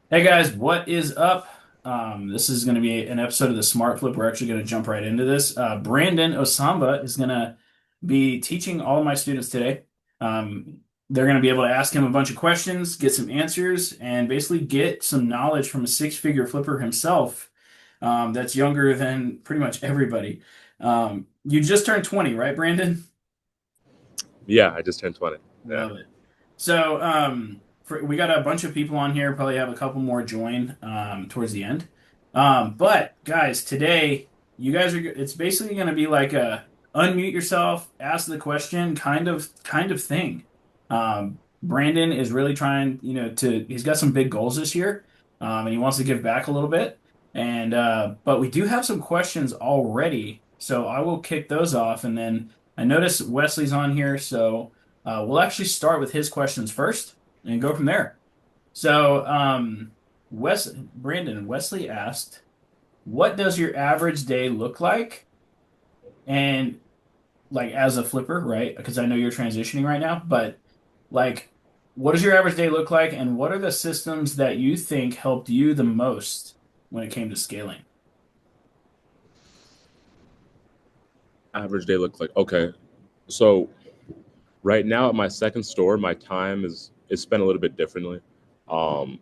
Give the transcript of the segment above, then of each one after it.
Hey guys, what is up? This is going to be an episode of the Smart Flip. We're actually going to jump right into this. Brandon Osamba is going to be teaching all of my students today. They're going to be able to ask him a bunch of questions, get some answers, and basically get some knowledge from a six-figure flipper himself that's younger than pretty much everybody. You just turned 20, right, Brandon? Yeah, I just turned 20. Yeah. Love it. So, we got a bunch of people on here. Probably have a couple more join towards the end. But guys, today you guys are. It's basically going to be like a unmute yourself, ask the question, kind of thing. Brandon is really trying, to. He's got some big goals this year, and he wants to give back a little bit. And but we do have some questions already, so I will kick those off, and then I notice Wesley's on here, so. We'll actually start with his questions first and go from there. So, Wesley asked, "What does your average day look like?" And like as a flipper, right? Because I know you're transitioning right now, but like, what does your average day look like, and what are the systems that you think helped you the most when it came to scaling? Average day looks like okay. So right now at my second store, my time is spent a little bit differently. Um,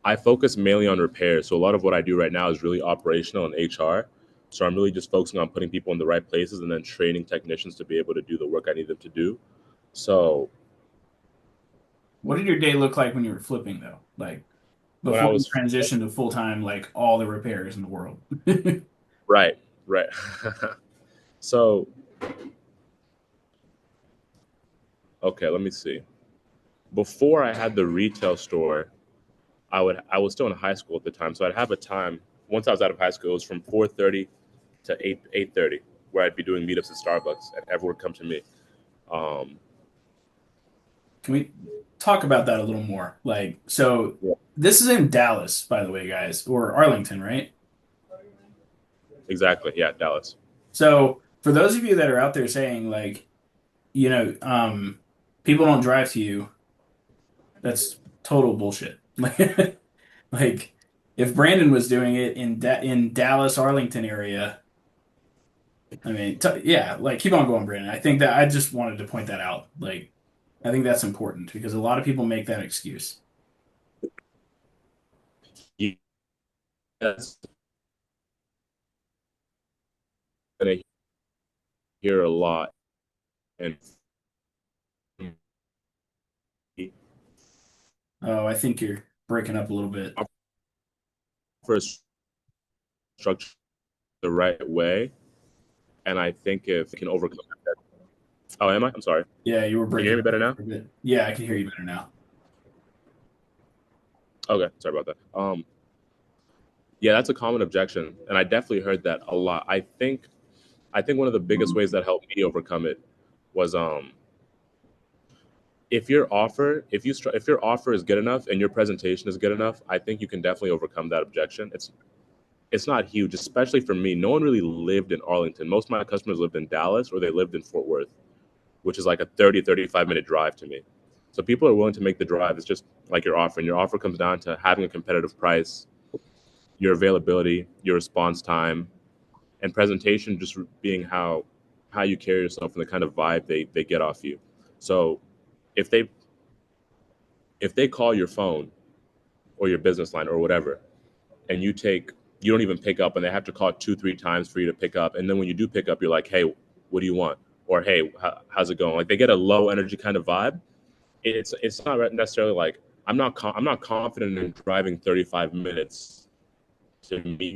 I focus mainly on repairs. So a lot of what I do right now is really operational and HR. So I'm really just focusing on putting people in the right places and then training technicians to be able to do the work I need them to do. So What did your day look like when you were flipping, though? Like when I before you was transitioned to full time, like all the repairs in the world. right, right. So okay, let me see. Before I had the retail store, I was still in high school at the time, so I'd have a time. Once I was out of high school, it was from 4:30 to 8:30, where I'd be doing meetups at Starbucks, and everyone would come to me. Um, Can we talk about that a little more? Like, so yeah, this is in Dallas, by the way, guys, or Arlington, right? exactly. Yeah, Dallas. So for those of you that are out there saying like, people don't drive to you, that's total bullshit. Like, if Brandon was doing it in Dallas, Arlington area, I mean, t yeah, like keep on going, Brandon. I think that I just wanted to point that out. Like, I think that's important because a lot of people make that excuse. Yes, gonna hear a lot, and Oh, I think you're breaking up a little bit. first structure the right way, and I think if we can overcome that. Oh, am I? I'm sorry. Yeah, you were Can you breaking hear me up better there now? for a bit. Yeah, I can hear you better now. Okay, sorry about that. Yeah, that's a common objection, and I definitely heard that a lot. I think one of the biggest ways that helped me overcome it was if your offer is good enough and your presentation is good enough, I think you can definitely overcome that objection. It's not huge, especially for me. No one really lived in Arlington. Most of my customers lived in Dallas or they lived in Fort Worth, which is like a 35-minute drive to me. So people are willing to make the drive. It's just like your offer. And your offer comes down to having a competitive price, your availability, your response time, and presentation just being how you carry yourself and the kind of vibe they get off you. So if they call your phone or your business line or whatever, and you don't even pick up, and they have to call 2 3 times for you to pick up, and then when you do pick up, you're like, hey, what do you want? Or hey, how's it going? Like they get a low energy kind of vibe. It's not necessarily like I'm not confident in driving 35 minutes to meet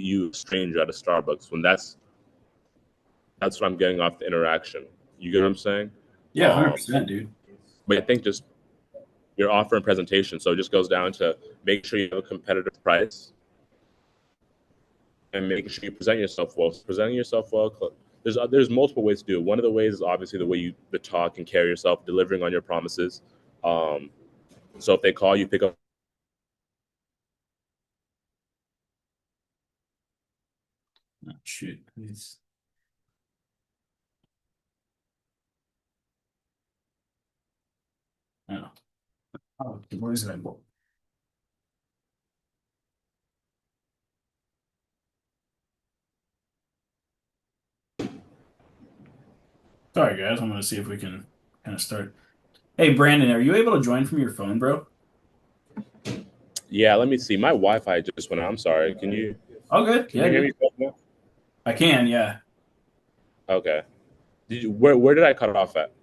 you stranger at a Starbucks when that's what I'm getting off the interaction. You get what I'm saying? Yeah, Um, 100%, dude. but I think just your offer and presentation. So it just goes down to make sure you have a competitive price and making sure you present yourself well. Presenting yourself well, there's multiple ways to do it. One of the ways is obviously the way you the talk and carry yourself, delivering on your promises. Um, so if they call you, pick up. Oh, shoot. Oh, oh, where's that? Sorry, guys. I'm gonna see if we can kind of start. Hey, Brandon, are you able to join from your phone, bro? Yeah, let me see. My Wi-Fi just went out. I'm sorry. Oh, good. Can Yeah, you hear good. me both now? I can. Yeah. Okay. Where did I cut it off at?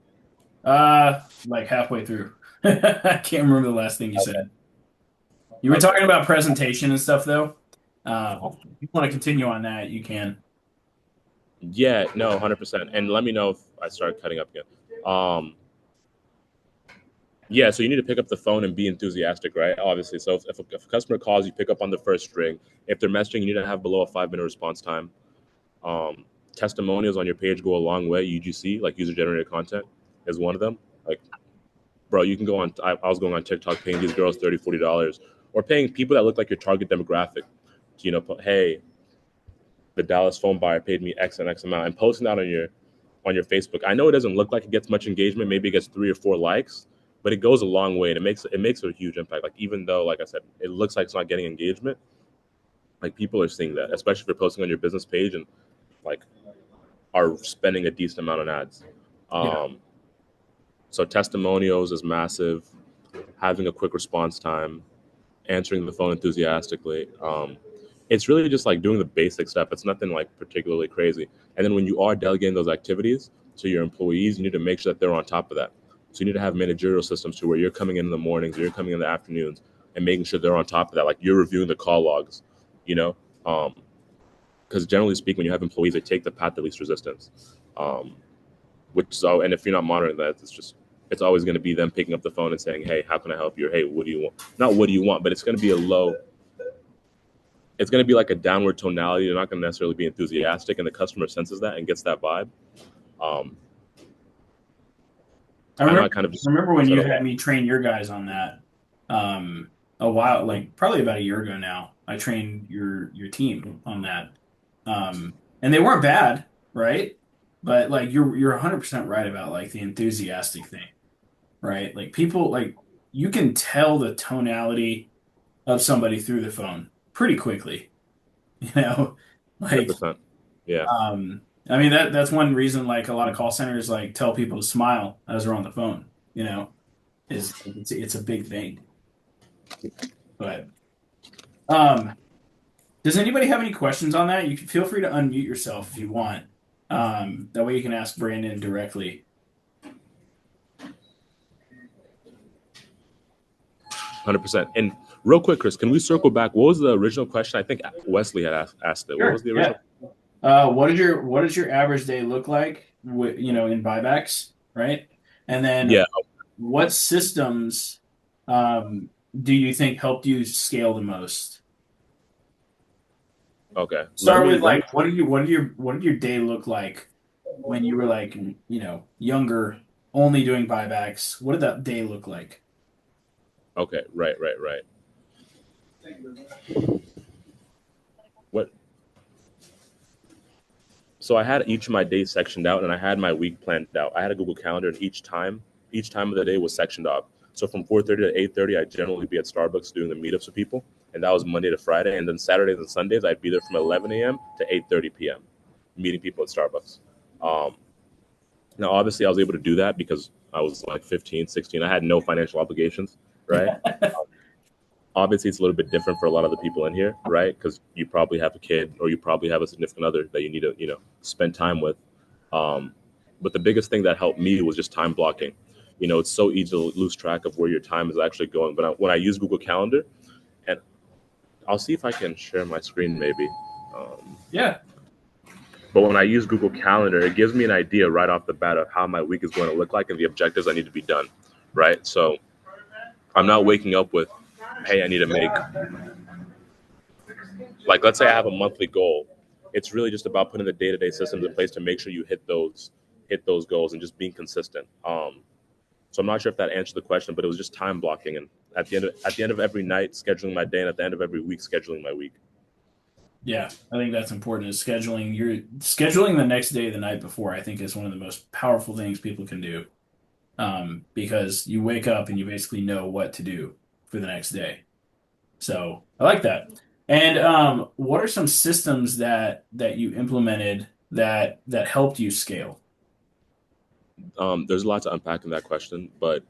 Like halfway through. I can't remember the last thing you Okay. said. You were Okay. talking about presentation and stuff, though. If you want to continue on that, you can. Yeah, no, 100%. And let me know if I start cutting up again. Um, yeah, so you need to pick up the phone and be enthusiastic, right? Obviously. So if a customer calls, you pick up on the first string. If they're messaging, you need to have below a 5 minute response time. Um, Testimonials on your page go a long way. UGC, like user generated content, is one of them. Like, bro, you can go on. I was going on TikTok paying these girls $30, $40, or paying people that look like your target demographic. Hey, the Dallas phone buyer paid me X and X amount, and posting that on your Facebook. I know it doesn't look like it gets much engagement. Maybe it gets 3 or 4 likes, but it goes a long way, and it makes a huge impact. Like even though, like I said, it looks like it's not getting engagement, like people are seeing that, especially if you're posting on your business page and like are spending a decent amount on ads. Yeah. Um, so testimonials is massive. Having a quick response time, answering the phone enthusiastically. It's really just like doing the basic stuff. It's nothing like particularly crazy. And then when you are delegating those activities to your employees, you need to make sure that they're on top of that. So you need to have managerial systems to where you're coming in the mornings, or you're coming in the afternoons, and making sure they're on top of that. Like you're reviewing the call logs, you know, because generally speaking, when you have employees, they take the path of least resistance. Um, and if you're not monitoring that, it's always going to be them picking up the phone and saying, "Hey, how can I help you?" Or, "Hey, what do you want?" Not what do you want, but it's going to be a low. It's going to be like a downward tonality. You're not going to necessarily be enthusiastic, and the customer senses that and gets that vibe. Um, I I know remember I kind of just remember when said you a had lot. me train your guys on that. A while, like probably about a year ago now. I trained your team on that. And they weren't bad, right? But like you're 100% right about like the enthusiastic thing, right? Like people like you can tell the tonality of somebody through the phone pretty quickly, you know? Like 100%. Yeah, I mean that's one reason like a lot of call centers like tell people to smile as they're on the phone, is it's a big thing. But um does anybody have any questions on that? You can feel free to unmute yourself if you want. That way you can ask Brandon directly. 100%. And real quick, Chris, can we circle back? What was the original question? I think Wesley had asked it. What was Sure. the original? Yeah. What does your average day look like in buybacks, right? And then Yeah. what systems do you think helped you scale the most? Okay. Let Start me with let me like what did your day look like when you were like, younger, only doing buybacks? What did that day look like? Okay. Right. Right. Right. What So I had each of my days sectioned out, and I had my week planned out. I had a Google Calendar, and each time of the day was sectioned off. So from 4:30 to 8:30, I'd generally be at Starbucks doing the meetups with people, and that was Monday to Friday. And then Saturdays and Sundays, I'd be there from 11 a.m. to 8:30 p.m. meeting people at Starbucks. Um, Now, obviously, I was able to do that because I was like 15, 16. I had no financial obligations, right? Obviously, it's a little bit different for a lot of the people in here, right? Because you probably have a kid or you probably have a significant other that you need to, spend time with. Um, but the biggest thing that helped me was just time blocking. It's so easy to lose track of where your time is actually going. But when I use Google Calendar, and I'll see if I can share my screen maybe. Um, Yeah. but when I use Google Calendar, it gives me an idea right off the bat of how my week is going to look like and the objectives I need to be done, right? So I'm not waking up with, hey, I need to make, like, let's say I have a monthly goal. It's really just about putting the day-to-day systems in place to make sure you hit those goals and just being consistent. So I'm not sure if that answered the question, but it was just time blocking, and at the end of every night, scheduling my day, and at the end of every week, scheduling my week. Yeah, I think that's important. Is scheduling the next day the night before, I think is one of the most powerful things people can do. Because you wake up and you basically know what to do for the next day. So I like that. And what are some systems that you implemented that helped you scale? There's a lot to unpack in that question, but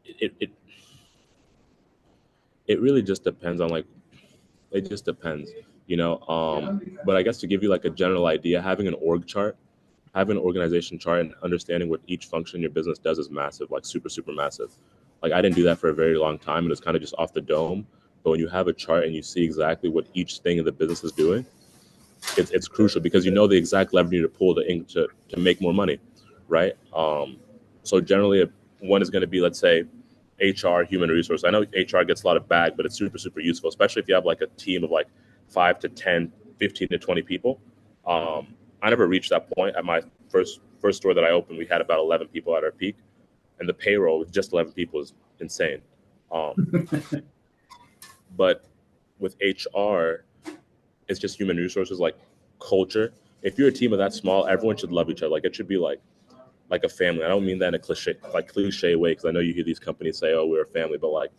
it it really just depends on like it just depends, you know. But I guess to give you like a general idea, having an org chart, having an organization chart, and understanding what each function in your business does is massive, like super massive. Like I didn't do that for a very long time, and it's kind of just off the dome. But when you have a chart and you see exactly what each thing in the business is doing, it's crucial because you know the exact lever you need to pull to make more money, right? So generally, one is going to be, let's say, HR, human resource. I know HR gets a lot of bag, but it's super useful, especially if you have like a team of like 5 to 10, 15 to 20 people. I never reached that point at my first store that I opened. We had about 11 people at our peak, and the payroll with just 11 people is insane. Um, but with HR, it's just human resources, like culture. If you're a team of that small, everyone should love each other. Like it should be like a family. I don't mean that in a cliche way, because I know you hear these companies say, "Oh, we're a family," but like,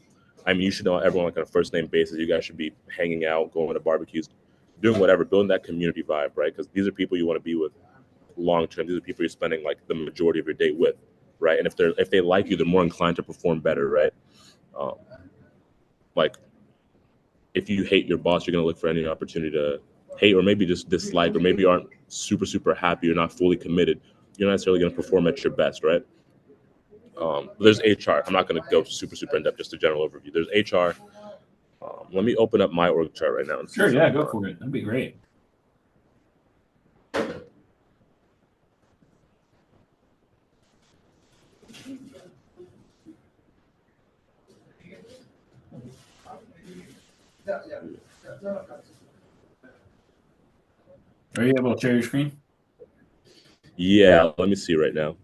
I mean, you should know everyone like on a first name basis. You guys should be hanging out, going to barbecues, doing whatever, building that community vibe, right? Because these are people you want to be with long term. These are people you're spending like the majority of your day with, right? And if they like you, they're more inclined to perform better, right? Um, like if you hate your boss, you're going to look for any opportunity to hate or maybe just dislike, or maybe you aren't super happy, you're not fully committed, you're not necessarily going to perform at your best, right? There's HR. I'm not going to go super in depth, just a general overview. There's HR. Let me open up my org chart right now and see Sure, yeah, something go on. for it. That'd be great. Are you able to share your screen? Yeah, let me see right now.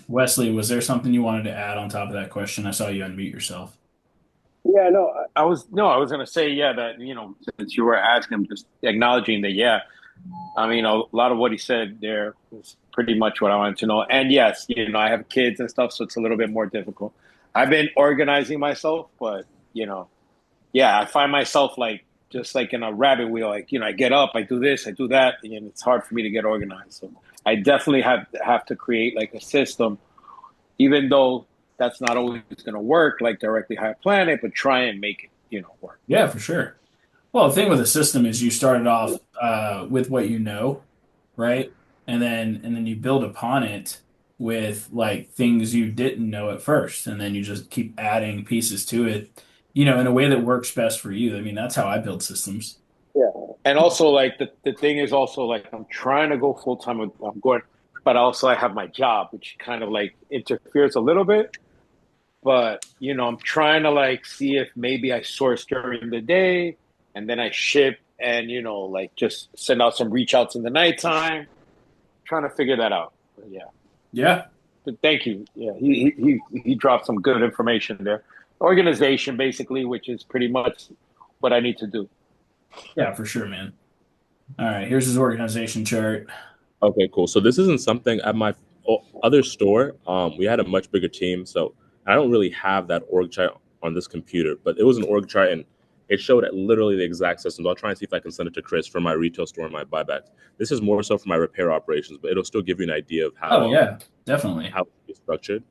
Wesley, was there something you wanted to add on top of that question? I saw you unmute yourself. Yeah, no, I was no, I was gonna say, yeah, that since you were asking, just acknowledging that, yeah, I mean, a lot of what he said there was pretty much what I wanted to know. And yes, I have kids and stuff, so it's a little bit more difficult. I've been organizing myself, but you know, yeah, I find myself like just like in a rabbit wheel. Like, I get up, I do this, I do that, and it's hard for me to get organized. So I definitely have to create like a system, even though that's not always going to work like directly how I plan it, but try and make it, work. Yeah, for sure. Well, the thing with a system is you started off with what you know, right? And then you build upon it with like things you didn't know at first, and then you just keep adding pieces to it, in a way that works best for you. I mean, that's how I build systems. Yeah. And also, like, the thing is also like I'm trying to go full time with I'm going, but also I have my job, which kind of like interferes a little bit. But I'm trying to like see if maybe I source during the day and then I ship and like just send out some reach outs in the nighttime. Trying to figure that out. But yeah. Yeah, But thank you. Yeah, he dropped some good information there. Organization, basically, which is pretty much what I need to do. yeah, for sure, man. All right, here's his organization chart. Okay, cool. So this isn't something at my other store. We had a much bigger team, so I don't really have that org chart on this computer. But it was an org chart, and it showed literally the exact systems. I'll try and see if I can send it to Chris for my retail store and my buybacks. This is more so for my repair operations, but it'll still give you an idea of Oh yeah, definitely. how it's structured.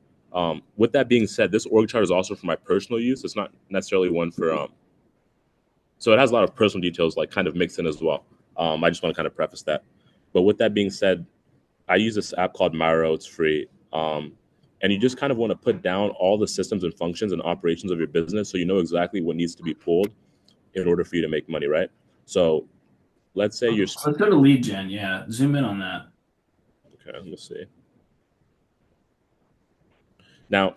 With that being said, this org chart is also for my personal use. It's not necessarily one for so it has a lot of personal details like kind of mixed in as well. I just want to kind of preface that. But with that being said, I use this app called Miro. It's free. And you just kind of want to put down all the systems and functions and operations of your business so you know exactly what needs to be pulled in order for you to make money, right? So let's say you're So let's go to lead gen. Yeah, zoom in on that. okay, let me see. Now,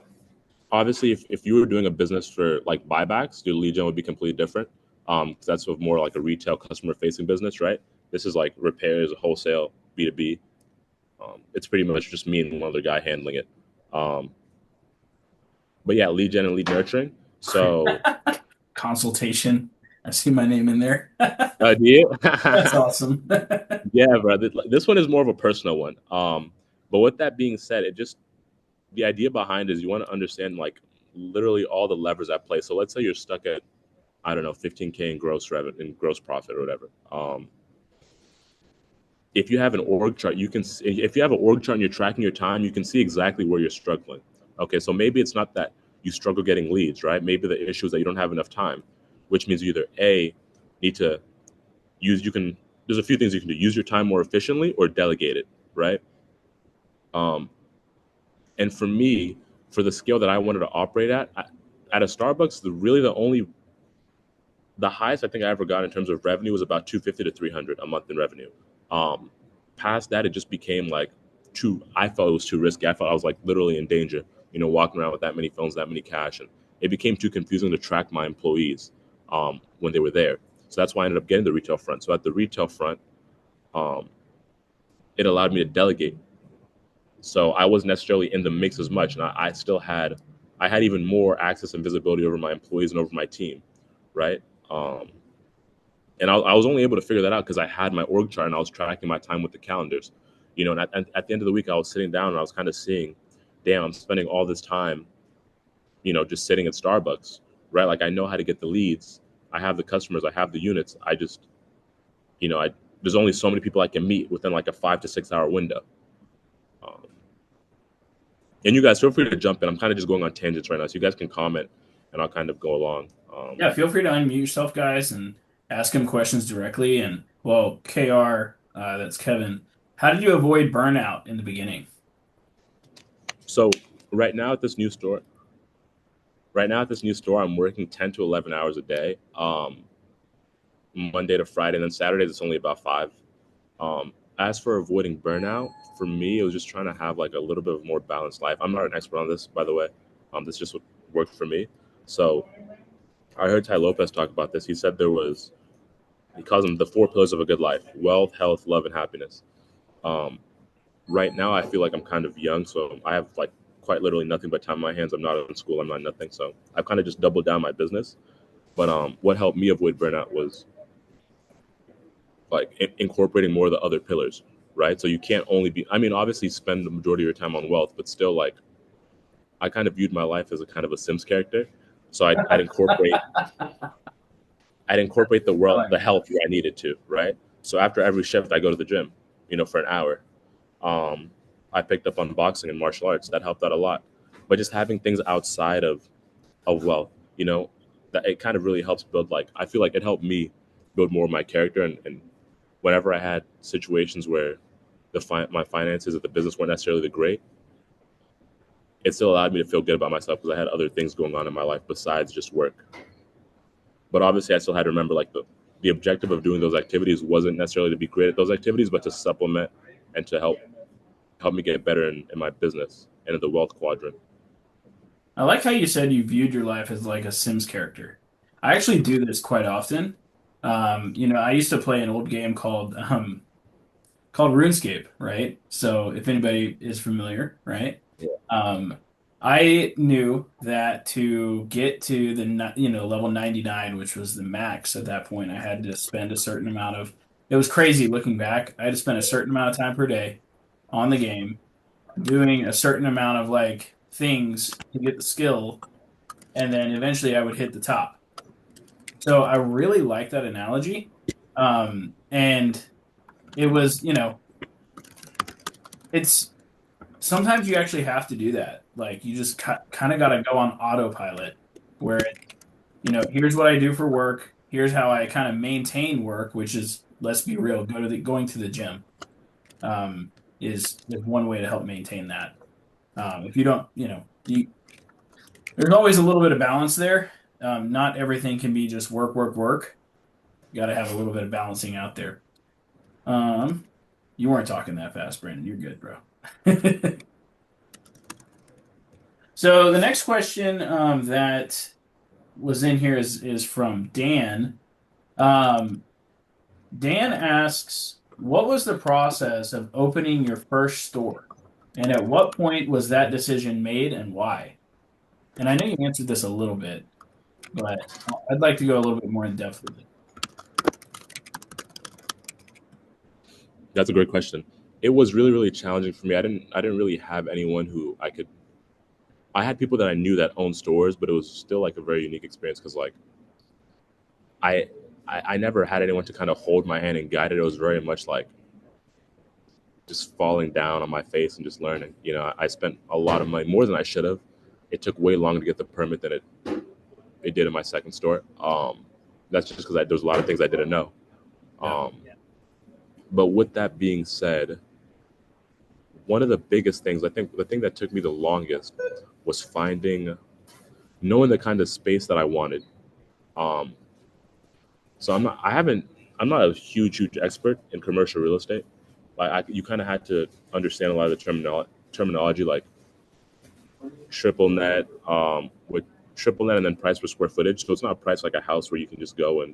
obviously, if you were doing a business for like buybacks, your lead gen would be completely different. 'Cause that's more like a retail customer facing business, right? This is like repairs, wholesale, B2B. It's pretty much just me and one other guy handling it. Um, but yeah, lead gen and lead nurturing. So Consultation. I see my name in there. Do you? That's awesome. Yeah, bro. This one is more of a personal one. But with that being said, it just the idea behind is you want to understand like literally all the levers at play. So let's say you're stuck at I don't know 15K in gross revenue in gross profit or whatever. If you have an org chart, you can if you have an org chart and you're tracking your time, you can see exactly where you're struggling. Okay, so maybe it's not that you struggle getting leads, right? Maybe the issue is that you don't have enough time, which means you either a need to use you can there's a few things you can do: use your time more efficiently or delegate it, right? Um, and for me, for the scale that I wanted to operate at a Starbucks, the highest I think I ever got in terms of revenue was about 250 to 300 a month in revenue. Um, Past that, it just became like too. I felt it was too risky. I felt I was like literally in danger. Walking around with that many phones, that many cash, and it became too confusing to track my employees when they were there. So that's why I ended up getting the retail front. So at the retail front, um, it allowed me to delegate. So I wasn't necessarily in the mix as much, and I still I had even more access and visibility over my employees and over my team, right? Um, and I was only able to figure that out because I had my org chart and I was tracking my time with the calendars, and at the end of the week I was sitting down and I was kind of seeing, damn, I'm spending all this time, just sitting at Starbucks, right? Like I know how to get the leads, I have the customers, I have the units. I just, I there's only so many people I can meet within like a 5 to 6 hour window. Um, and you guys feel free to jump in. I'm kind of just going on tangents right now, so you guys can comment and I'll kind of go along. Yeah, feel free to unmute yourself, guys, and ask him questions directly. And well, KR, that's Kevin. How did you avoid burnout in the beginning? So right now at this new store, I'm working 10 to 11 hours a day, Monday to Friday, and then Saturdays it's only about 5. As for avoiding burnout, for me, it was just trying to have like a little bit of more balanced life. I'm not an expert on this, by the way. This just what worked for me. So I heard Ty Lopez talk about this. He calls them the 4 pillars of a good life: wealth, health, love, and happiness. Um, right now, I feel like I'm kind of young, so I have like quite literally nothing but time in my hands. I'm not in school. I'm not nothing. So I've kind of just doubled down my business. But what helped me avoid burnout was like incorporating more of the other pillars, right? So you can't only be. I mean, obviously, spend the majority of your time on wealth, but still, like I kind of viewed my life as a kind of a Sims character. So I'd incorporate I like the that. health where I needed to, right? So after every shift, I go to the gym, for an hour. Um, I picked up on boxing and martial arts. That helped out a lot. But just having things outside of wealth, that it kind of really helps build. Like I feel like it helped me build more of my character. And whenever I had situations where my finances at the business weren't necessarily the great, it still allowed me to feel good about myself because I had other things going on in my life besides just work. But obviously, I still had to remember like the objective of doing those activities wasn't necessarily to be great at those activities, but to supplement and to help me get better in my business and in the wealth quadrant. I like how you said you viewed your life as like a Sims character. I actually do this quite often. I used to play an old game called RuneScape, right? So if anybody is familiar, right? Yeah. Um, I knew that to get to level 99, which was the max at that point, I had to spend a certain amount of. It was crazy looking back. I had to spend a certain amount of time per day on the game, doing a certain amount of like things to get the skill, and then eventually I would hit the top. So I really like that analogy. And it was, it's sometimes you actually have to do that. Like you just kind of got to go on autopilot where here's what I do for work. Here's how I kind of maintain work, which is, let's be real, going to the gym is one way to help maintain that. If you don't, there's always a little bit of balance there. Not everything can be just work, work, work. You got to have a little bit of balancing out there. Um, you weren't talking that fast, Brandon. You're good, bro. So the next question that was in here is from Dan. Um, Dan asks, "What was the process of opening your first store, and at what point was that decision made, and why?" And I know you answered this a little bit. but I'd like to go a little bit more in depth with it. That's a great question. It was really, really challenging for me. I didn't really have anyone who I could. I had people that I knew that owned stores, but it was still like a very unique experience because like I, I never had anyone to kind of hold my hand and guide it. It was very much like just falling down on my face and just learning. You know, I spent a lot of money, more than I should have. It took way longer to get the permit than it did in my second store. That's just because there was a lot of things I didn't know. Yeah. Um, but with that being said, one of the biggest things, I think the thing that took me the longest was knowing the kind of space that I wanted. Um, so I'm not a huge expert in commercial real estate. Like you kind of had to understand a lot of the terminology, like triple net, with triple net and then price per square footage. So it's not a price like a house where you can just go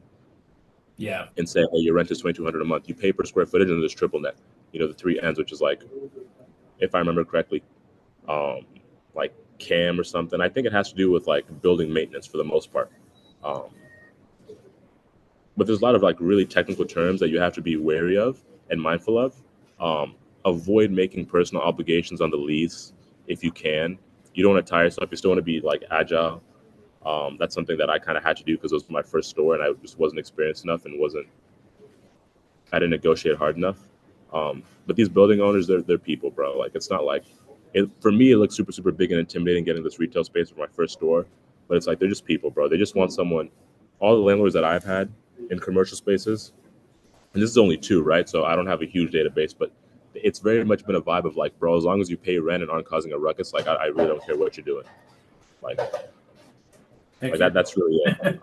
Yeah. and say, hey, your rent is 2,200 a month. You pay per square footage, and there's triple net. You know, the three ends, which is like, if I remember correctly, um, like CAM or something. I think it has to do with like building maintenance for the most part. Um, but there's a lot of like really technical terms that you have to be wary of and mindful of. Avoid making personal obligations on the lease if you can. You don't want to tire yourself. You still want to be like agile. That's something that I kind of had to do because it was my first store and I just wasn't experienced enough and wasn't I didn't negotiate hard enough. But these building owners, they're people, bro. Like it's not like it for me. It looks super big and intimidating getting this retail space for my first store, but it's like they're just people, bro. They just want someone. All the landlords that I've had in commercial spaces, and this is only two, right? So I don't have a huge database, but it's very much been a vibe of like, bro, as long as you pay rent and aren't causing a ruckus, like I really don't care what you're doing. Like, Heck like yeah. that. That's really it.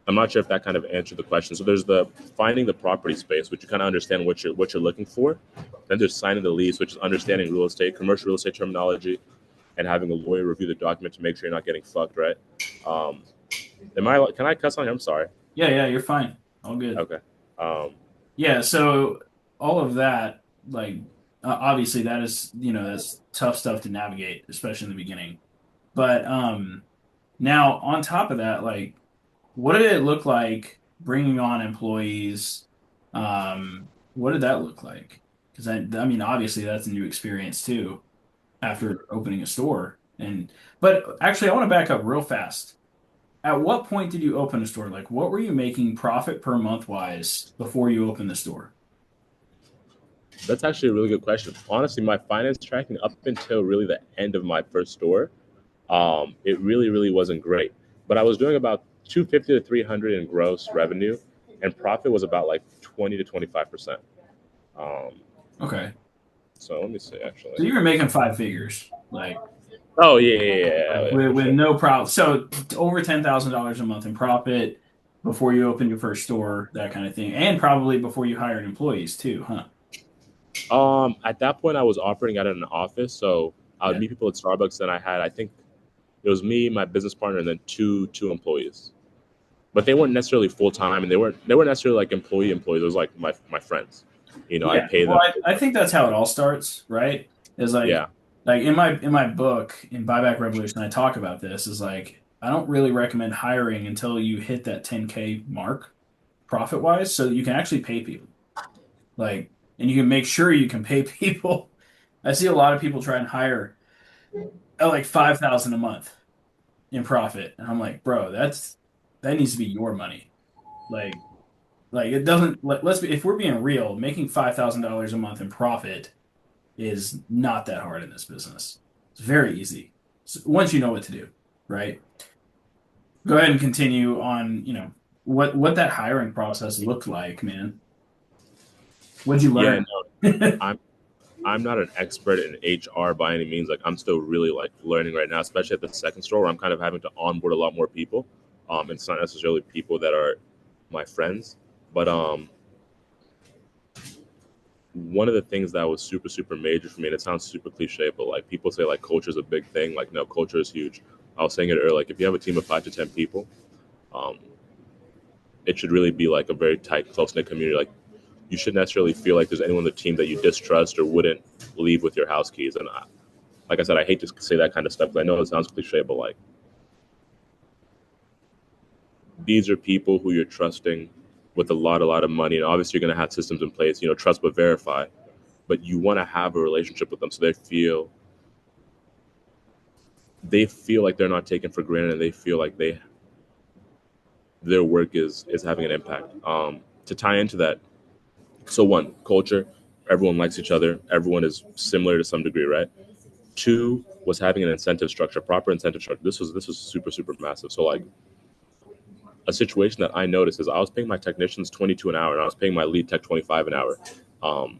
I'm not sure if that kind of answered the question. So there's the finding the property space, which you kind of understand what you're looking for. Then there's signing the lease, which is understanding real estate, commercial real estate terminology, and having a lawyer review the document to make sure you're not getting fucked, right? Um, can I cuss on here? I'm sorry. Yeah, you're fine. All good. Okay. Um, Yeah, so all of that, like, obviously that is, that's tough stuff to navigate, especially in the beginning. But now on top of that, like, what did it look like bringing on employees? What did that look like? Because I mean, obviously that's a new experience too after opening a store. But actually, I want to back up real fast. At what point did you open a store? Like, what were you making profit per month wise before you opened the store? that's actually a really good question. Honestly, my finance tracking up until really the end of my first store, it really wasn't great. But I was doing about 250 to 300 in gross revenue, and profit was about like 20 to 25%. Um, Okay. so let me see actually. So you were making five figures, Oh yeah, for with sure. no problem. So over $10,000 a month in profit before you opened your first store, that kind of thing, and probably before you hired employees too, huh? At that point, I was operating out of an office, so I would Yeah. meet people at Starbucks. Then I think it was me, my business partner, and then two employees. But they weren't necessarily full time, and they weren't necessarily like employees. It was like my friends. You know, I Yeah. pay Well, them. I think that's how it all starts, right? Is Yeah, like in my book in Buyback Revolution, I talk about this. Is like I don't really recommend hiring until you hit that 10K mark profit wise, so that you can actually pay people. Like, and you can make sure you can pay people. I see a lot of people try and hire at like 5,000 a month in profit, and I'm like, bro, that needs to be your money. Like, it doesn't. Let's be if we're being real, making $5,000 a month in profit is not that hard in this business. It's very easy once you know what to do, right? Go ahead and continue on. What that hiring process looked like, man. What'd you yeah. learn? No, I'm not an expert in HR by any means. Like I'm still really like learning right now, especially at the second store where I'm kind of having to onboard a lot more people. It's not necessarily people that are my friends, but one of the things that was super major for me, and it sounds super cliche, but like people say like culture is a big thing. Like no, culture is huge. I was saying it earlier. Like if you have a team of 5 to 10 people, um, it should really be like a very tight, close knit community. Like you shouldn't necessarily feel like there's anyone on the team that you distrust or wouldn't leave with your house keys. And like I said, I hate to say that kind of stuff because I know it sounds cliche, but like these are people who you're trusting with a lot of money, and obviously you're going to have systems in place, trust but verify. But you want to have a relationship with them so they feel like they're not taken for granted, and they feel like their work is having an impact. To tie into that, so one, culture, everyone likes each other, everyone is similar to some degree, right? Two was having an incentive structure, proper incentive structure. This was super super massive. So like a situation that I noticed is I was paying my technicians 22 an hour, and I was paying my lead tech 25 an hour. Um,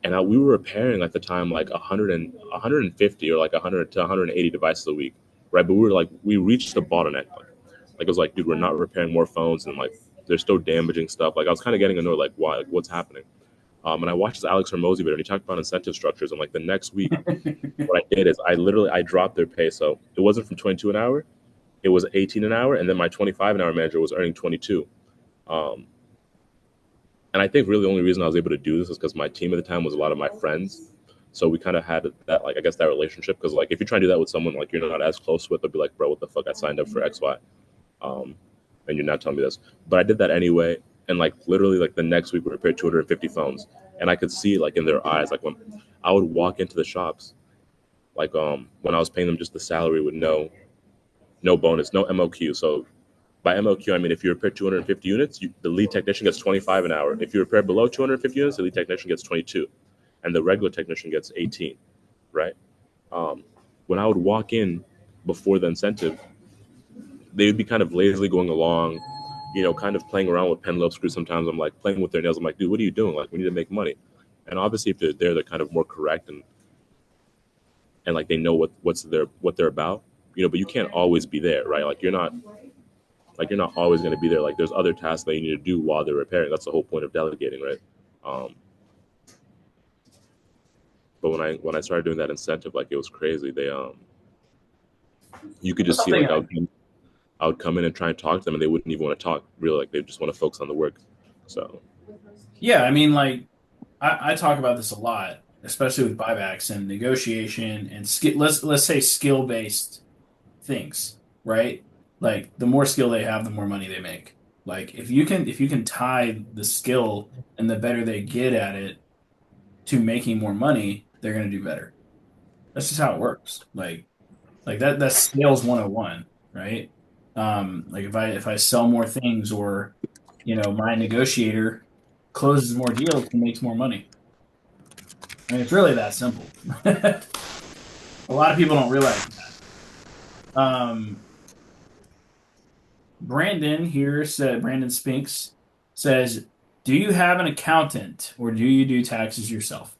we were repairing at the time like 150 or like 100 to 180 devices a week, right? But we reached the bottleneck. Like it was like, dude, we're not repairing more phones, and like they're still damaging stuff. Like I was kind of getting annoyed, like why, like what's happening? And I watched this Alex Hormozy video, and he talked about incentive structures. And like the next week, what I did is I dropped their pay, so it wasn't from 22 an hour, it was 18 an hour, and then my 25 an hour manager was earning 22. Um, and I think really the only reason I was able to do this is because my team at the time was a lot of my friends. So we kind of had that, like, I guess that relationship. Because like, if you try to do that with someone like you're not as close with, they'll be like, bro, what the fuck? I signed up for X, Y, um, and you're not telling me this. But I did that anyway. And like literally, like the next week, we repaired 250 phones, and I could see like in their eyes, like when I would walk into the shops, like when I was paying them just the salary with no bonus, no MOQ. So by MOQ, I mean if you repair 250 units, the lead technician gets 25 an hour. If you repair below 250 units, the lead technician gets 22, and the regular technician gets 18, right? Um, when I would walk in before the incentive, they would be kind of lazily going along, kind of playing around with pen lobe screws. Sometimes I'm like playing with their nails. I'm like, dude, what are you doing? Like, we need to make money. And obviously, if they're there, they're kind of more correct, and like they know what they're about, But you can't always be there, right? You're not always going to be there. Like there's other tasks that you need to do while they're repairing. That's the whole point of delegating, right? Um, but when I started doing that incentive, like it was crazy. You could just see Something like I would come in and try and talk to them, and they wouldn't even want to talk. Really, like they just want to focus on the work. So Yeah, I mean, like I talk about this a lot, especially with buybacks and negotiation and skill. Let's say skill based things, right? Like the more skill they have, the more money they make. Like if you can tie the skill and the better they get at it to making more money, they're gonna do better. That's just how it works. Like that's sales 101, right? Like if I sell more things or my negotiator closes more deals and makes more money. I mean, it's really that simple. A lot of people don't realize that. Brandon Spinks says, "Do you have an accountant or do you do taxes yourself?"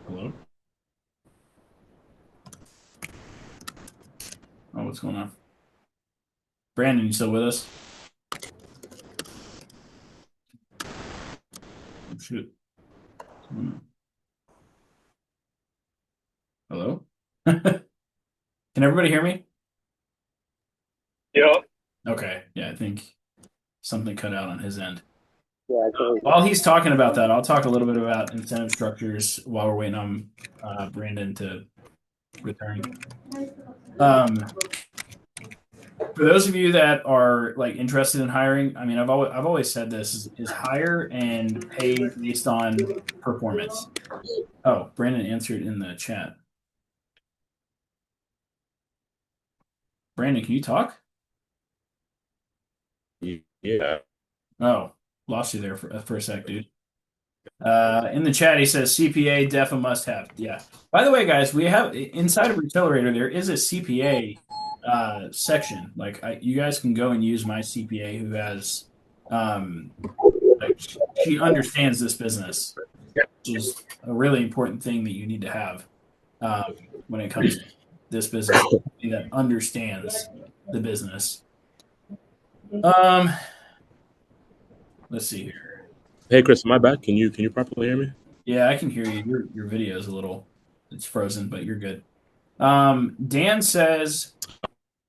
Hello? Oh, what's going on? Brandon, you still with us? Oh, shoot. What's going on? Hello? Can everybody hear me? Yeah. Okay. Yeah, I think something cut out on his end. Yeah. While he's talking about that, I'll talk a little bit about incentive structures while we're waiting on Brandon to return. Um, for those of you that are like interested in hiring, I mean, I've always said this is hire and pay based on performance. Oh, Brandon answered in the chat. Brandon, can you talk? yeah, Oh, lost you there for a sec, dude. In the chat, he says CPA def a must have. Yeah. By the way, guys, we have inside of Retailer there is a CPA section. Like you guys can go and use my CPA who has like she understands this business, which is a really important thing that you need to have when it comes to this business that understands the business. Um, let's see here. hey Chris, am I back? Can you properly hear me? Yeah, I can hear you. Your video is a little it's frozen, but you're good. Dan says,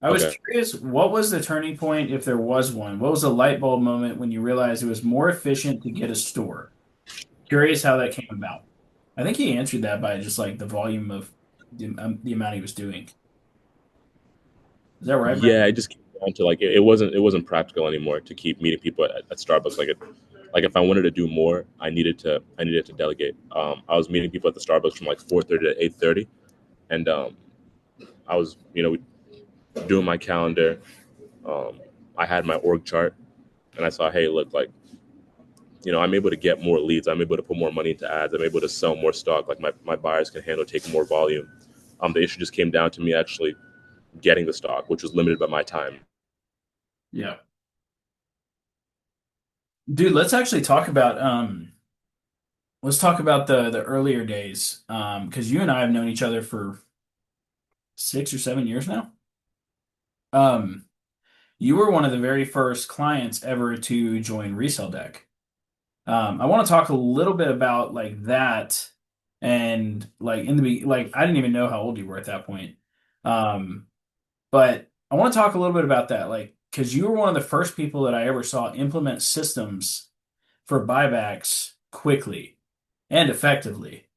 I was Okay. curious, what was the turning point if there was one? What was the light bulb moment when you realized it was more efficient to get a store? Curious how that came about. I think he answered that by just like the volume of the amount he was doing. Is that right, Brandon? Yeah, it just came down to like it wasn't practical anymore to keep meeting people at Starbucks. Like if I wanted to do more, I needed to delegate. I was meeting people at the Starbucks from like 4:30 to 8:30, and I was doing my calendar. Um, I had my org chart, and I saw, hey, look, like I'm able to get more leads. I'm able to put more money into ads. I'm able to sell more stock. Like my buyers can handle taking more volume. The issue just came down to me actually getting the stock, which was limited by my time. Yeah. Dude, let's talk about the earlier days. Because you and I have known each other for 6 or 7 years now. Um, you were one of the very first clients ever to join Resell Deck. I want to talk a little bit about like that and like like I didn't even know how old you were at that point. Um, but I want to talk a little bit about that, like because you were one of the first people that I ever saw implement systems for buybacks quickly and effectively.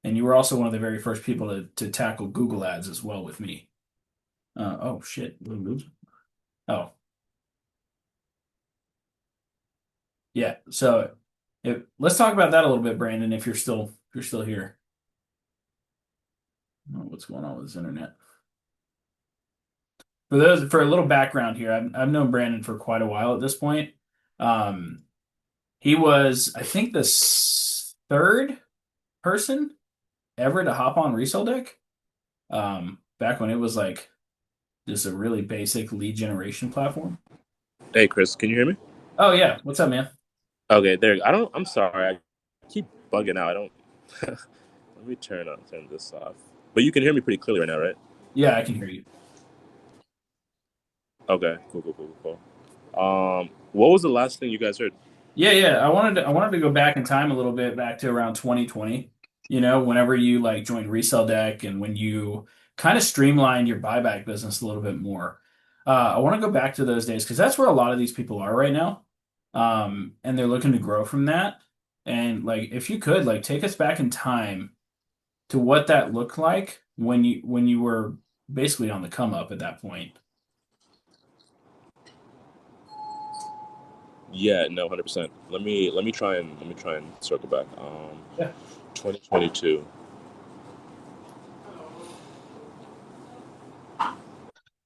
And you were also one of the very first people to tackle Google Ads as well with me. Oh shit. Did we move? Oh, yeah. So let's talk about that a little bit, Brandon, if you're still here. I don't know what's going on with this internet. For a little background here, I've known Brandon for quite a while at this point. Um, he was, I think, the third person ever to hop on Resell Deck. Back when it was like just a really basic lead generation platform. Hey, Chris, can you hear me? Oh yeah, what's up, man? Okay, there. I don't. I'm sorry. I keep bugging out. I don't. Let me turn this off. But you can hear me pretty clearly right now, right? Yeah, I can hear you. Okay. Cool. Cool. Cool. Cool. What was the last thing you guys heard? Yeah. I wanted to go back in time a little bit, back to around 2020. Whenever you like joined Resell Deck and when you kind of streamlined your buyback business a little bit more. I want to go back to those days because that's where a lot of these people are right now. And they're looking to grow from that. And like, if you could, like, take us back in time to what that looked like when you were basically on the come up at that point. Yeah. No. 100%. Let me try and circle back. Yeah. 2022.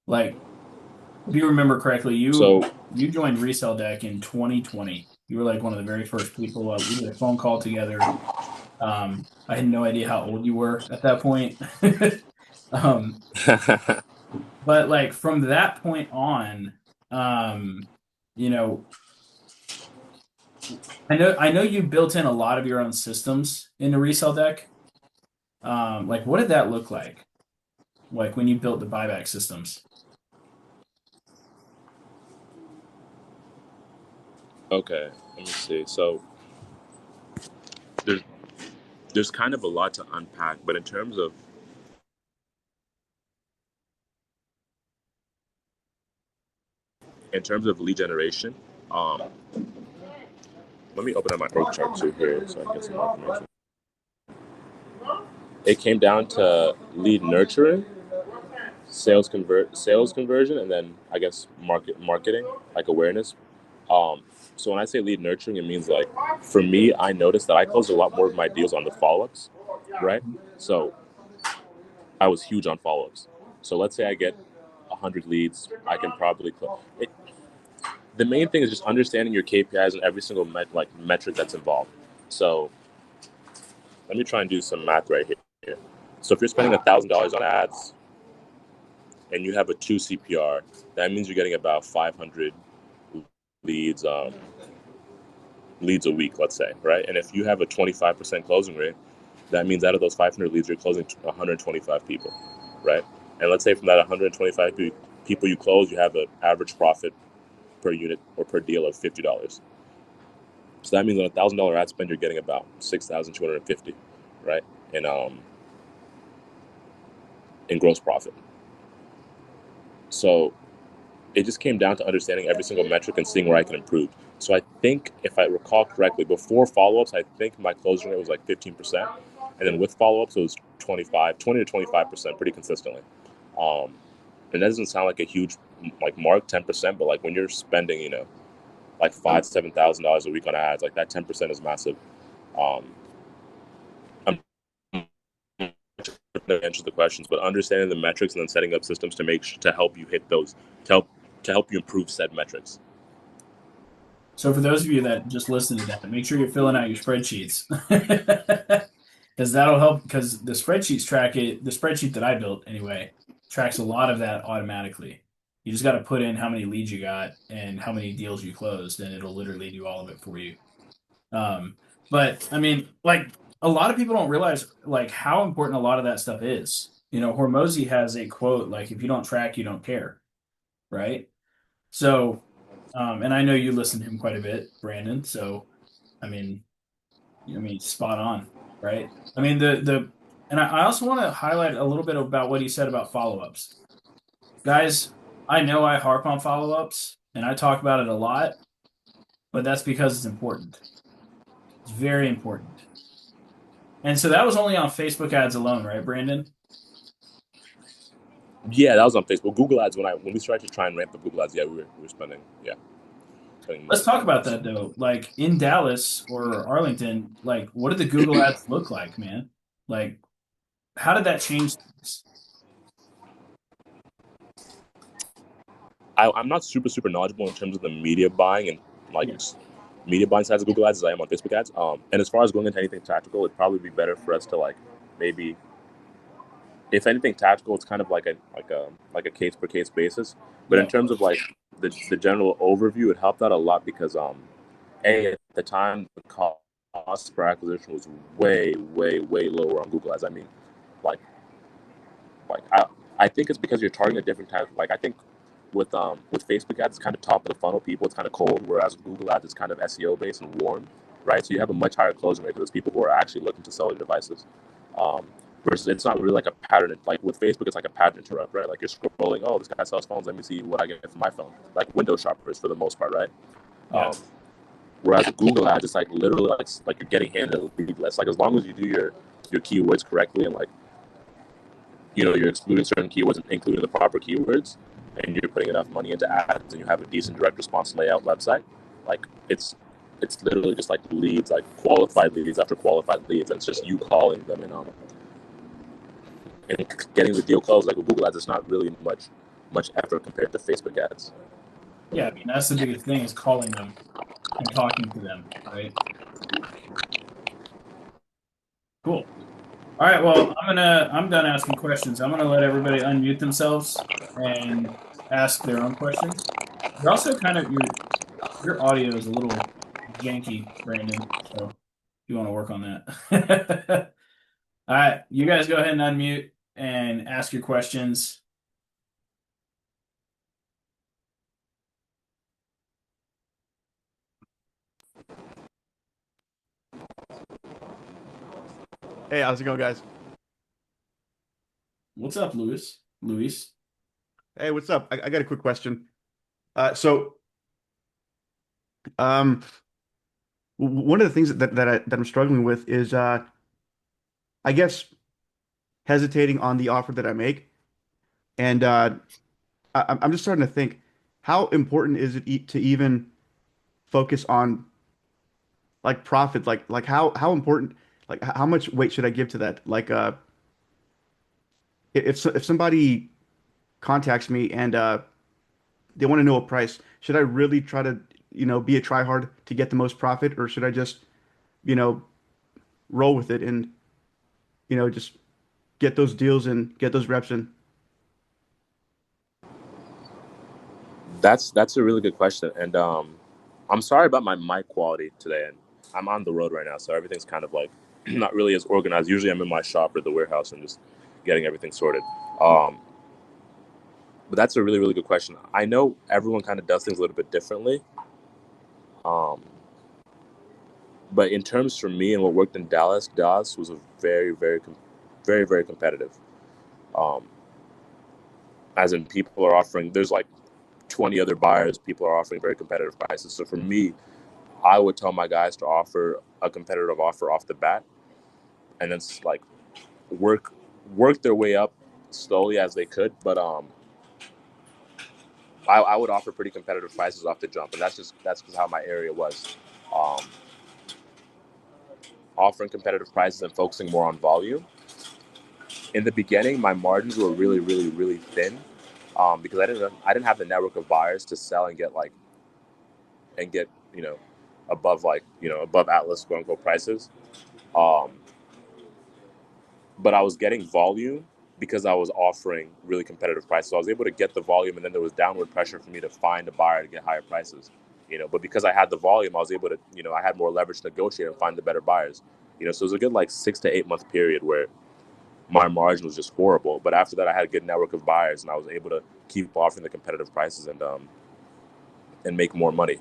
Like, if you remember correctly, you So you joined Resell Deck in 2020. You were like one of the very first people. We did a phone call together. I had no idea how old you were at that point. Um, but like from that point on, um, you know, I know you built in a lot of your own systems into Resell Deck. Like what did that look like? Like when you built the buyback systems? okay. Let me see. So there's there's kind of a lot to unpack, but in terms of lead generation, um, let me open up my org chart too here so I can get some more information. It came down to lead nurturing, sales conversion, and then I guess marketing, like awareness. Um, so when I say lead nurturing, it means like for me, I noticed that I closed a lot more of my deals on the follow-ups, right? So I was huge on follow-ups. So let's say I get 100 leads, I can probably close. The main thing is just understanding your KPIs and every single metric that's involved. So let me try and do some math right here. So if you're spending $1,000 on ads and you have a 2 CPR, that means you're getting about 500 leads leads a week, let's say, right? And if you have a 25% closing rate, that means out of those 500 leads, you're closing 125 people, right? And let's say from that 125 people you close, you have an average profit per unit or per deal of $50. So that means on $1,000 ad spend, you're getting about 6,250, right? And in gross profit. So it just came down to understanding every single metric and seeing where I can improve. So I think if I recall correctly, before follow-ups, I think my closing rate was like 15%. And then with follow-ups, it was 20 to 25%, pretty consistently. And that doesn't sound like a huge like mark, 10%, but like when you're spending, like $7,000 a week on ads, like that 10% is massive. I'm to answer the questions, but understanding the metrics and then setting up systems to help you hit those, to help you improve said metrics. So for those of you that just listen to that, make sure you're filling out your spreadsheets because that'll help. Because the spreadsheets track it. The spreadsheet that I built anyway tracks a lot of that automatically. You just got to put in how many leads you got and how many deals you closed, and it'll literally do all of it for you. Um, but I mean, like a lot of people don't realize like how important a lot of that stuff is. Hormozy has a quote like, "If you don't track, you don't care," right? So, and I know you listen to him quite a bit, Brandon. So, I mean, spot on, right? I mean, and I also want to highlight a little bit about what he said about follow-ups. Guys, I know I harp on follow-ups and I talk about it a lot, but that's because it's important. It's very important. And so that was only on Facebook ads alone, right, Brandon? Yeah, that was on Facebook. Google Ads, when we started to try and ramp up Google Ads, yeah, we were spending Let's talk about that though. Like in Dallas or Arlington, like what did the Google ads look like, man? Like, how did that change things? I'm not super knowledgeable in terms of the media buying and like Yeah. media buying sides of Google Ads as I am on Facebook ads. And as far as going into anything tactical, it'd probably be better for us to like maybe, if anything tactical, it's kind of like a case per case basis. But in Yeah. terms of like the general overview, it helped out a lot because at the time the cost per acquisition was way lower on Google Ads. I mean, like like I think it's because you're targeting a different type. Like I think with Facebook ads, it's kind of top of the funnel people. It's kind of cold, whereas with Google ads, it's kind of SEO based and warm, right? So you have a much higher closing rate because people who are actually looking to sell their devices. Versus it's not really like a pattern. Like with Facebook, it's like a pattern interrupt, right? Like you're scrolling, oh, this guy sells phones. Let me see what I get from my phone. Like window shoppers for the most part, right? Yeah. Whereas with Google ads, it's like literally like you're getting handed a lead list. Like as long as you do your keywords correctly and like you're excluding certain keywords and including the proper keywords, and you're putting enough money into ads, and you have a decent direct response layout website, like it's literally just like leads, like qualified leads after qualified leads, and it's just you calling them and getting the deal closed. Like with Google ads, it's not really much effort compared to Facebook ads. Yeah. I mean, that's the biggest thing is calling them and talking to them, right? Cool. All right. Well, I'm done asking questions. I'm gonna let everybody unmute themselves and ask their own questions. You're also kind of your audio is a little janky, Brandon. So if you want to work on that. All right, you guys go ahead and unmute and ask your questions. Hey, how's it going, guys? What's up, Luis? Luis? Hey, what's up? I got a quick question. So, um, one of the things that I'm struggling with is, I guess, hesitating on the offer that I make, and I'm just starting to think, how important is it to even focus on like profit? Like how important, like how much weight should I give to that? Like, if somebody contacts me and they want to know a price, should I really try to, be a tryhard to get the most profit, or should I just, you know, roll with it and, just get those deals and get those reps in? That's a really good question, and I'm sorry about my mic quality today, and I'm on the road right now, so everything's kind of like not really as organized. Usually, I'm in my shop or the warehouse and just getting everything sorted. Um, but that's a really good question. I know everyone kind of does things a little bit differently, um, but in terms for me and what worked in Dallas was a very competitive. Um, as in, people are offering. There's like 20 other buyers. People are offering very competitive prices. So for me, I would tell my guys to offer a competitive offer off the bat, and then like work their way up slowly as they could. But I would offer pretty competitive prices off the jump, and that's just how my area was. Um, Offering competitive prices and focusing more on volume. In the beginning, my margins were really, really, really thin, because I didn't have the network of buyers to sell and get above above Atlas quote unquote prices. Um, but I was getting volume because I was offering really competitive prices. So I was able to get the volume, and then there was downward pressure for me to find a buyer to get higher prices. But because I had the volume, I was able to, I had more leverage to negotiate and find the better buyers. So it was a good like 6 to 8 month period where my margin was just horrible. But after that, I had a good network of buyers, and I was able to keep offering the competitive prices and make more money.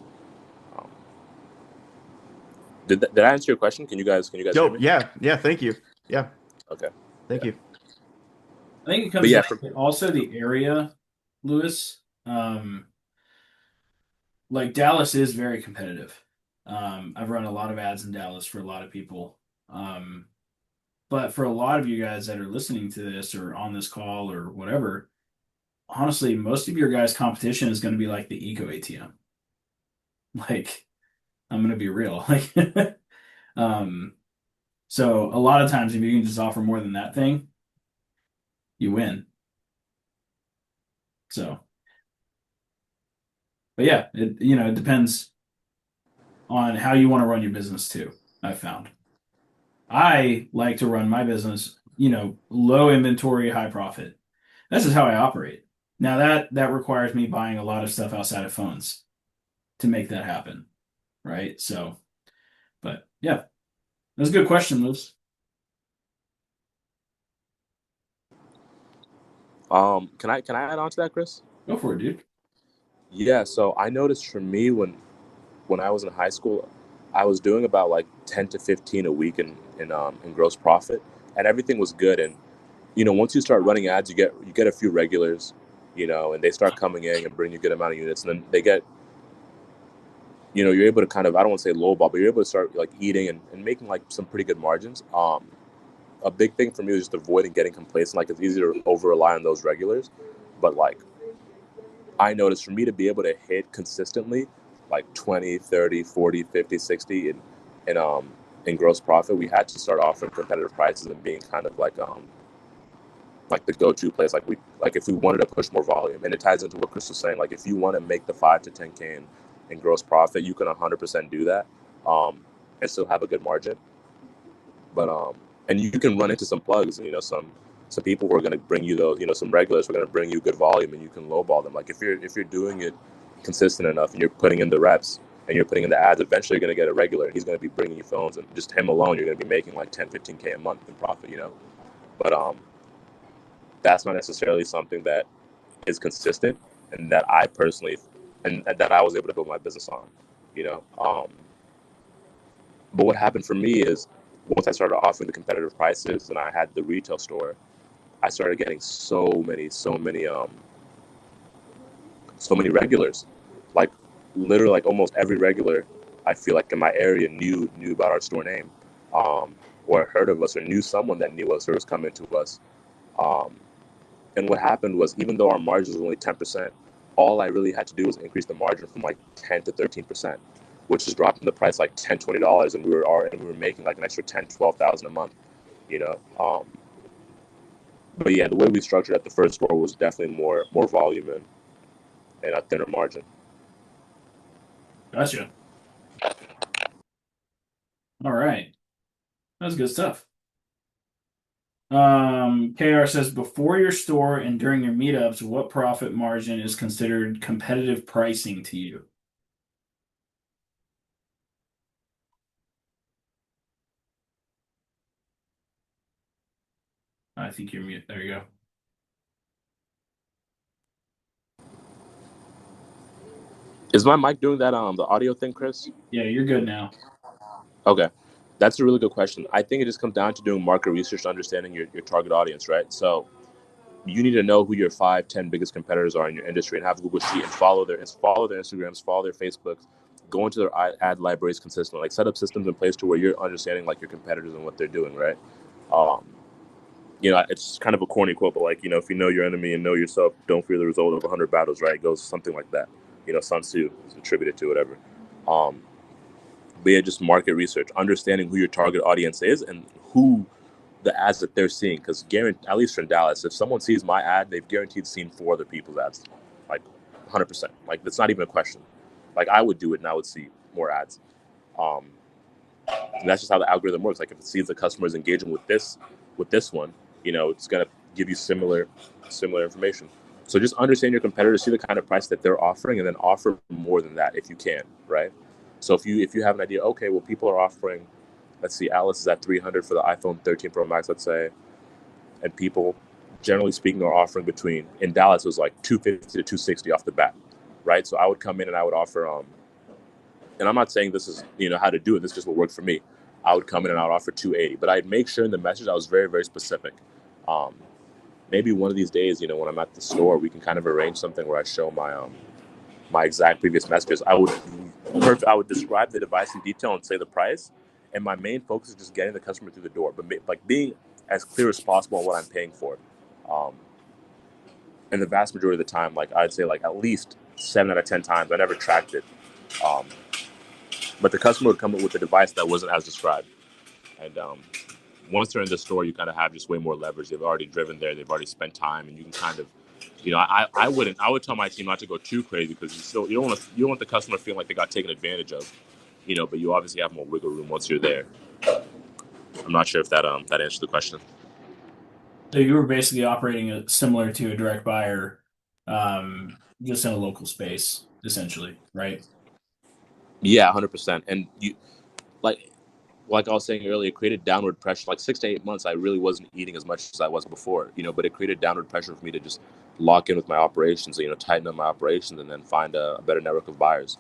Um, did I answer your question? Can you guys hear Yo, me? yeah, thank you. Yeah, Okay. thank Yeah. you. I think it But comes yeah, down to also the area, Lewis. Like Dallas is very competitive. I've run a lot of ads in Dallas for a lot of people. But for a lot of you guys that are listening to this or on this call or whatever, honestly, most of your guys' competition is going to be like the Eco ATM. Like, I'm going to be real. Like, um, so a lot of times, if you can just offer more than that thing, you win. So, but yeah, it depends on how you want to run your business too. I've found I like to run my business, low inventory, high profit. This is how I operate. Now that requires me buying a lot of stuff outside of phones to make that happen, right? So, but yeah, that's a good question, Liz. can I add on to that, Chris? Go for it, dude. Yeah, so I noticed for me when I was in high school, I was doing about like 10 to 15 a week in gross profit, and everything was good. And once you start running ads, you get a few regulars, and they start coming in and bring you a good amount of units, and then they get, you're able to kind of, I don't want to say lowball, but you're able to start like eating and making like some pretty good margins. A big thing for me was just avoiding getting complacent. Like it's easy to over rely on those regulars, but like I noticed for me to be able to hit consistently like 20, 30, 40, 50, 60 in gross profit, we had to start offering competitive prices and being kind of like the go-to place. Like if we wanted to push more volume, and it ties into what Chris was saying, like if you want to make the 5 to 10K in gross profit, you can 100% do that, and still have a good margin. But and you can run into some plugs, some people who are going to bring you those, some regulars who are going to bring you good volume, and you can lowball them. Like if you're doing it consistent enough and you're putting in the reps and you're putting in the ads, eventually you're going to get a regular, and he's going to be bringing you phones, and just him alone, you're going to be making like 10, 15K a month in profit. But that's not necessarily something that is consistent, and that I personally, and that I was able to build my business on, you know. But what happened for me is once I started offering the competitive prices and I had the retail store, I started getting so many regulars, like literally like almost every regular I feel like in my area knew about our store name, or heard of us or knew someone that knew us or was coming to us. Um, and what happened was even though our margins were only 10%, all I really had to do was increase the margin from like 10 to 13%, which is dropping the price like $10, $20, and we were making like an extra 10, 12,000 a month, you know. But yeah, the way we structured at the first store was definitely more volume and a thinner margin. Gotcha. All right. That's good stuff. KR says before your store and during your meetups, what profit margin is considered competitive pricing to you? I think you're mute. There you go. Is my mic doing that the audio thing, Chris? Yeah, you're good now. Okay. That's a really good question. I think it just comes down to doing market research, understanding your target audience, right? So you need to know who your 5, 10 biggest competitors are in your industry and have a Google Sheet and follow their Instagrams, follow their Facebooks, go into their ad libraries consistently, like set up systems in place to where you're understanding like your competitors and what they're doing, right? Um, it's kind of a corny quote, but like, if you know your enemy and know yourself, don't fear the result of 100 battles, right? It goes something like that. Sun Tzu is attributed to whatever. Um, but yeah, just market research, understanding who your target audience is and who the ads that they're seeing. Because at least in Dallas, if someone sees my ad, they've guaranteed seen four other people's ads, like 100%. Like that's not even a question. Like I would do it and I would see more ads. Um, and that's just how the algorithm works. Like if it sees the customers engaging with this one, it's gonna give you similar information. So just understand your competitors, see the kind of price that they're offering, and then offer more than that if you can, right? So if you have an idea, okay, well people are offering, let's see, Alice is at 300 for the iPhone 13 Pro Max, let's say, and people, generally speaking, are offering between, in Dallas it was like 250 to 260 off the bat, right? So I would come in and I would offer and I'm not saying this is how to do it. This is just what worked for me. I would come in and I would offer 280, but I'd make sure in the message I was very very specific. Um, Maybe one of these days, when I'm at the store, we can kind of arrange something where I show my exact previous messages. I would describe the device in detail and say the price, and my main focus is just getting the customer through the door, but like being as clear as possible on what I'm paying for. Um, and the vast majority of the time, like I'd say, like at least 7 out of 10 times, I never tracked it. Um, but the customer would come up with a device that wasn't as described. And once they're in the store, you kind of have just way more leverage. They've already driven there. They've already spent time, and you can kind of, I would tell my team not to go too crazy because you don't want the customer feeling like they got taken advantage of, but you obviously have more wiggle room once you're there. I'm not sure if that answers the question. So you were basically operating similar to a direct buyer, just in a local space, essentially, right? Yeah, 100%. And you like like I was saying earlier, it created downward pressure. Like 6 to 8 months, I really wasn't eating as much as I was before, but it created downward pressure for me to just lock in with my operations, tighten up my operations, and then find a better network of buyers.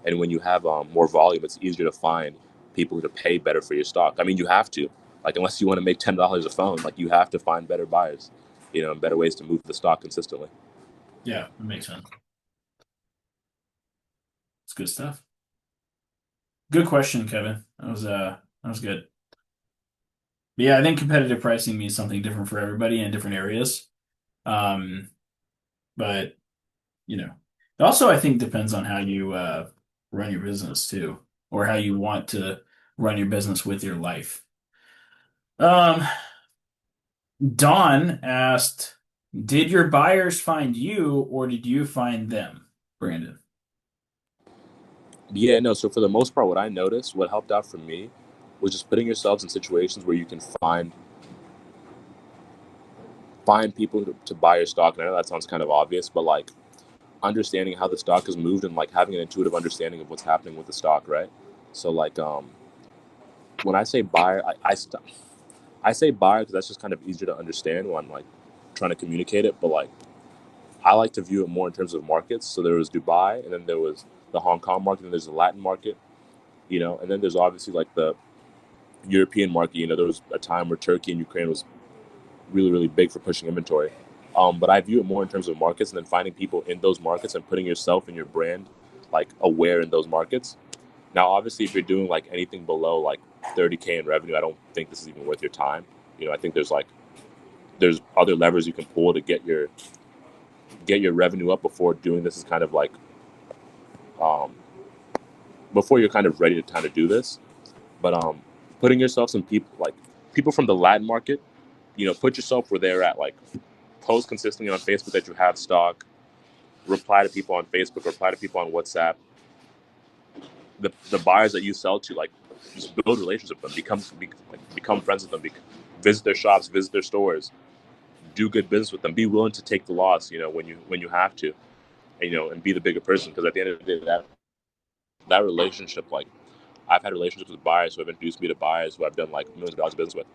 And when you have more volume, it's easier to find people to pay better for your stock. I mean, you have to, like, unless you want to make $10 a phone, like, you have to find better buyers, and better ways to move the stock consistently. Yeah, that makes sense. It's good stuff. Good question, Kevin. That was good. But yeah, I think competitive pricing means something different for everybody in different areas. Um, but you know, it also I think depends on how you run your business too, or how you want to run your business with your life. Um, Don asked, "Did your buyers find you, or did you find them, Brandon?" Yeah, no. So for the most part, what I noticed, what helped out for me, was just putting yourselves in situations where you can find people to buy your stock. And I know that sounds kind of obvious, but like understanding how the stock has moved and like having an intuitive understanding of what's happening with the stock, right? So like when I say buyer, I say buyer because that's just kind of easier to understand when I'm like trying to communicate it. But like I like to view it more in terms of markets. So there was Dubai, and then there was the Hong Kong market, and there's the Latin market, and then there's obviously like the European market. There was a time where Turkey and Ukraine was really, really big for pushing inventory. But I view it more in terms of markets and then finding people in those markets and putting yourself and your brand like aware in those markets. Now, obviously, if you're doing like anything below like 30K in revenue, I don't think this is even worth your time. I think there's other levers you can pull to get your revenue up before doing this is kind of like um, before you're kind of ready to kind of do this. But putting yourself some people from the Latin market, put yourself where they're at. Like post consistently on Facebook that you have stock, reply to people on Facebook, reply to people on WhatsApp. The buyers that you sell to, like, just build relationships with them, become friends with them, visit their shops, visit their stores, do good business with them, be willing to take the loss, when you have to, and be the bigger person. Because at the end of the day, that relationship, like, I've had relationships with buyers who have introduced me to buyers who I've done like millions of dollars of business with,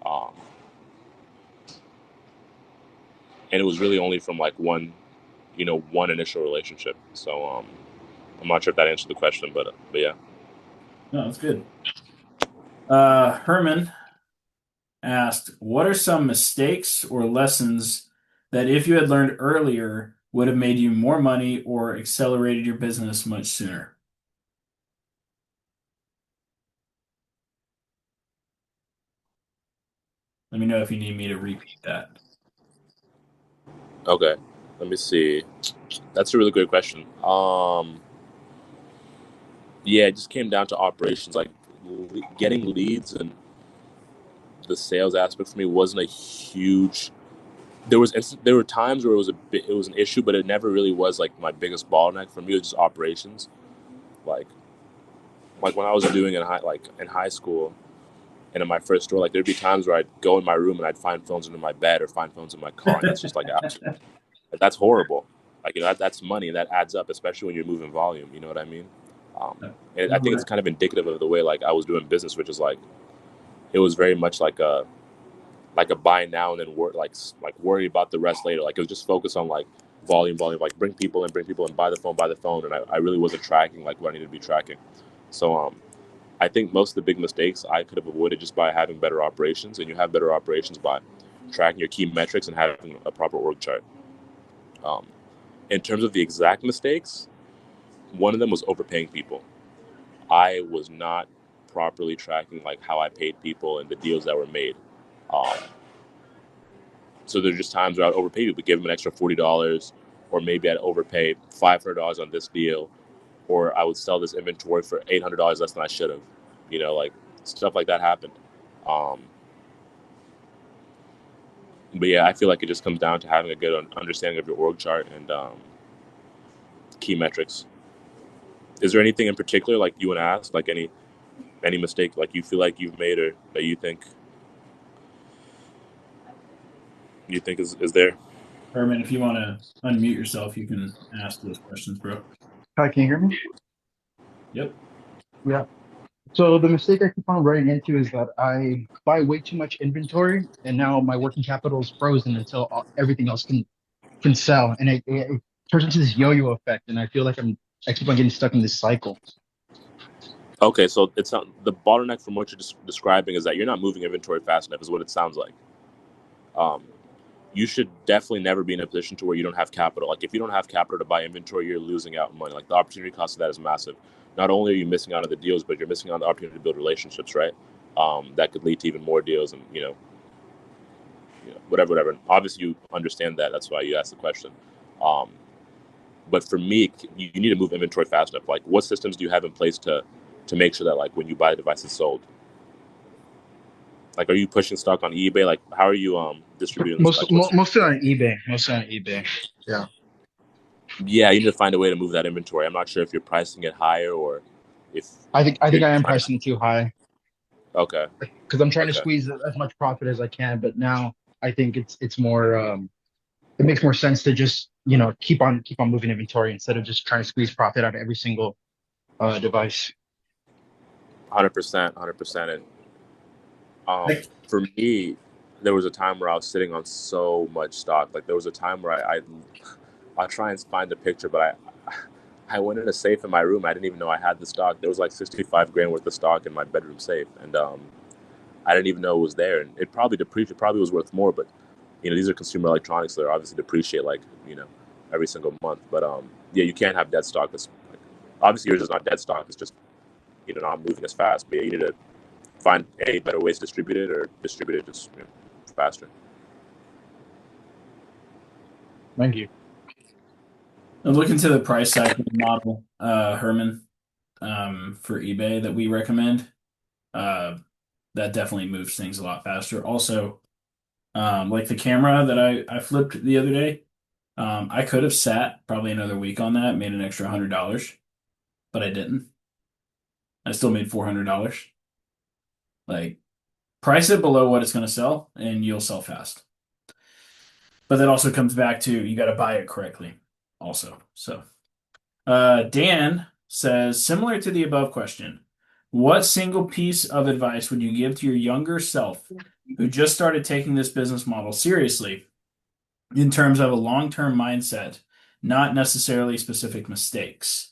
and it was really only from like one initial relationship. So I'm not sure if that answered the question, but yeah. No, that's good. Herman asked, "What are some mistakes or lessons that, if you had learned earlier, would have made you more money or accelerated your business much sooner?" Let me know if you need me to repeat that. Okay, let me see. That's a really good question. Yeah, it just came down to operations, like getting leads and the sales aspect for me wasn't a huge. There were times where it was an issue, but it never really was like my biggest bottleneck for me. It was just operations, like when I was doing in high school and in my first store, like there'd be times where I'd go in my room and I'd find phones under my bed or find phones in my car, and that's just like absolutely, that's horrible. Like that's money and that adds up, especially when you're moving volume. You know what I mean? And I think it's kind of indicative of the way like I was doing business, which is like it was very much like a buy now and then worry about the rest later. Like it was just focused on like volume, like bring people in, buy the phone, and I really wasn't tracking like what I needed to be tracking. So I think most of the big mistakes I could have avoided just by having better operations, and you have better operations by tracking your key metrics and having a proper org chart. Um, in terms of the exact mistakes, one of them was overpaying people. I was not properly tracking like how I paid people and the deals that were made. Um, so there's just times where I'd overpay people, give them an extra $40, or maybe I'd overpay $500 on this deal, or I would sell this inventory for $800 less than I should have. You know, like stuff like that happened. Um, but yeah, I feel like it just comes down to having a good understanding of your org chart and key metrics. Is there anything in particular like you want to ask, like any mistake like you feel like you've made or that you think is there? Herman, if you want to unmute yourself, you can ask those questions, bro. Hi, can you hear me? Yep. Yeah. So the mistake I keep on running into is that I buy way too much inventory, and now my working capital is frozen until everything else can sell, and it turns into this yo-yo effect, and I feel like I keep on getting stuck in this cycle. Okay, so it's not the bottleneck from what you're describing is that you're not moving inventory fast enough, is what it sounds like. Um, you should definitely never be in a position to where you don't have capital. Like if you don't have capital to buy inventory, you're losing out on money. Like the opportunity cost of that is massive. Not only are you missing out on the deals, but you're missing out on the opportunity to build relationships, right? That could lead to even more deals, and whatever. And obviously, you understand that. That's why you asked the question. Um, but for me, you need to move inventory fast enough. Like, what systems do you have in place to make sure that like when you buy the device, it's sold? Like, are you pushing stock on eBay? Like, how are you distributing this? Like, what's Mostly on eBay. Mostly on eBay. Yeah. yeah, you need to find a way to move that inventory. I'm not sure if you're pricing it higher or if I think you're I am trying to. pricing too high Okay, because I'm trying to okay, squeeze as much profit as I can, but now I think it's more it makes more sense to just keep on moving inventory instead of just trying to squeeze profit out of every single device. 100%, 100%. And Like, for me, there was a time where I was sitting on so much stock. Like there was a time where I'll try and find a picture, but I went in a safe in my room. I didn't even know I had the stock. There was like 65 grand worth of stock in my bedroom safe, and I didn't even know it was there. And it probably depreciated. It probably was worth more, but these are consumer electronics that are obviously depreciate like every single month. But yeah, you can't have dead stock. That's like, obviously yours is not dead stock. It's just not moving as fast. But yeah, you need to find any better ways to distribute it or distribute it just faster. Thank you. I'm looking to the price cycling model, Herman, for eBay that we recommend. Uh, that definitely moves things a lot faster. Also, like the camera that I flipped the other day, I could have sat probably another week on that, made an extra $100, but I didn't. I still made $400. Like, price it below what it's going to sell, and you'll sell fast. But that also comes back to you got to buy it correctly, also. So, Dan says, similar to the above question, what single piece of advice would you give to your younger self who just started taking this business model seriously in terms of a long-term mindset, not necessarily specific mistakes?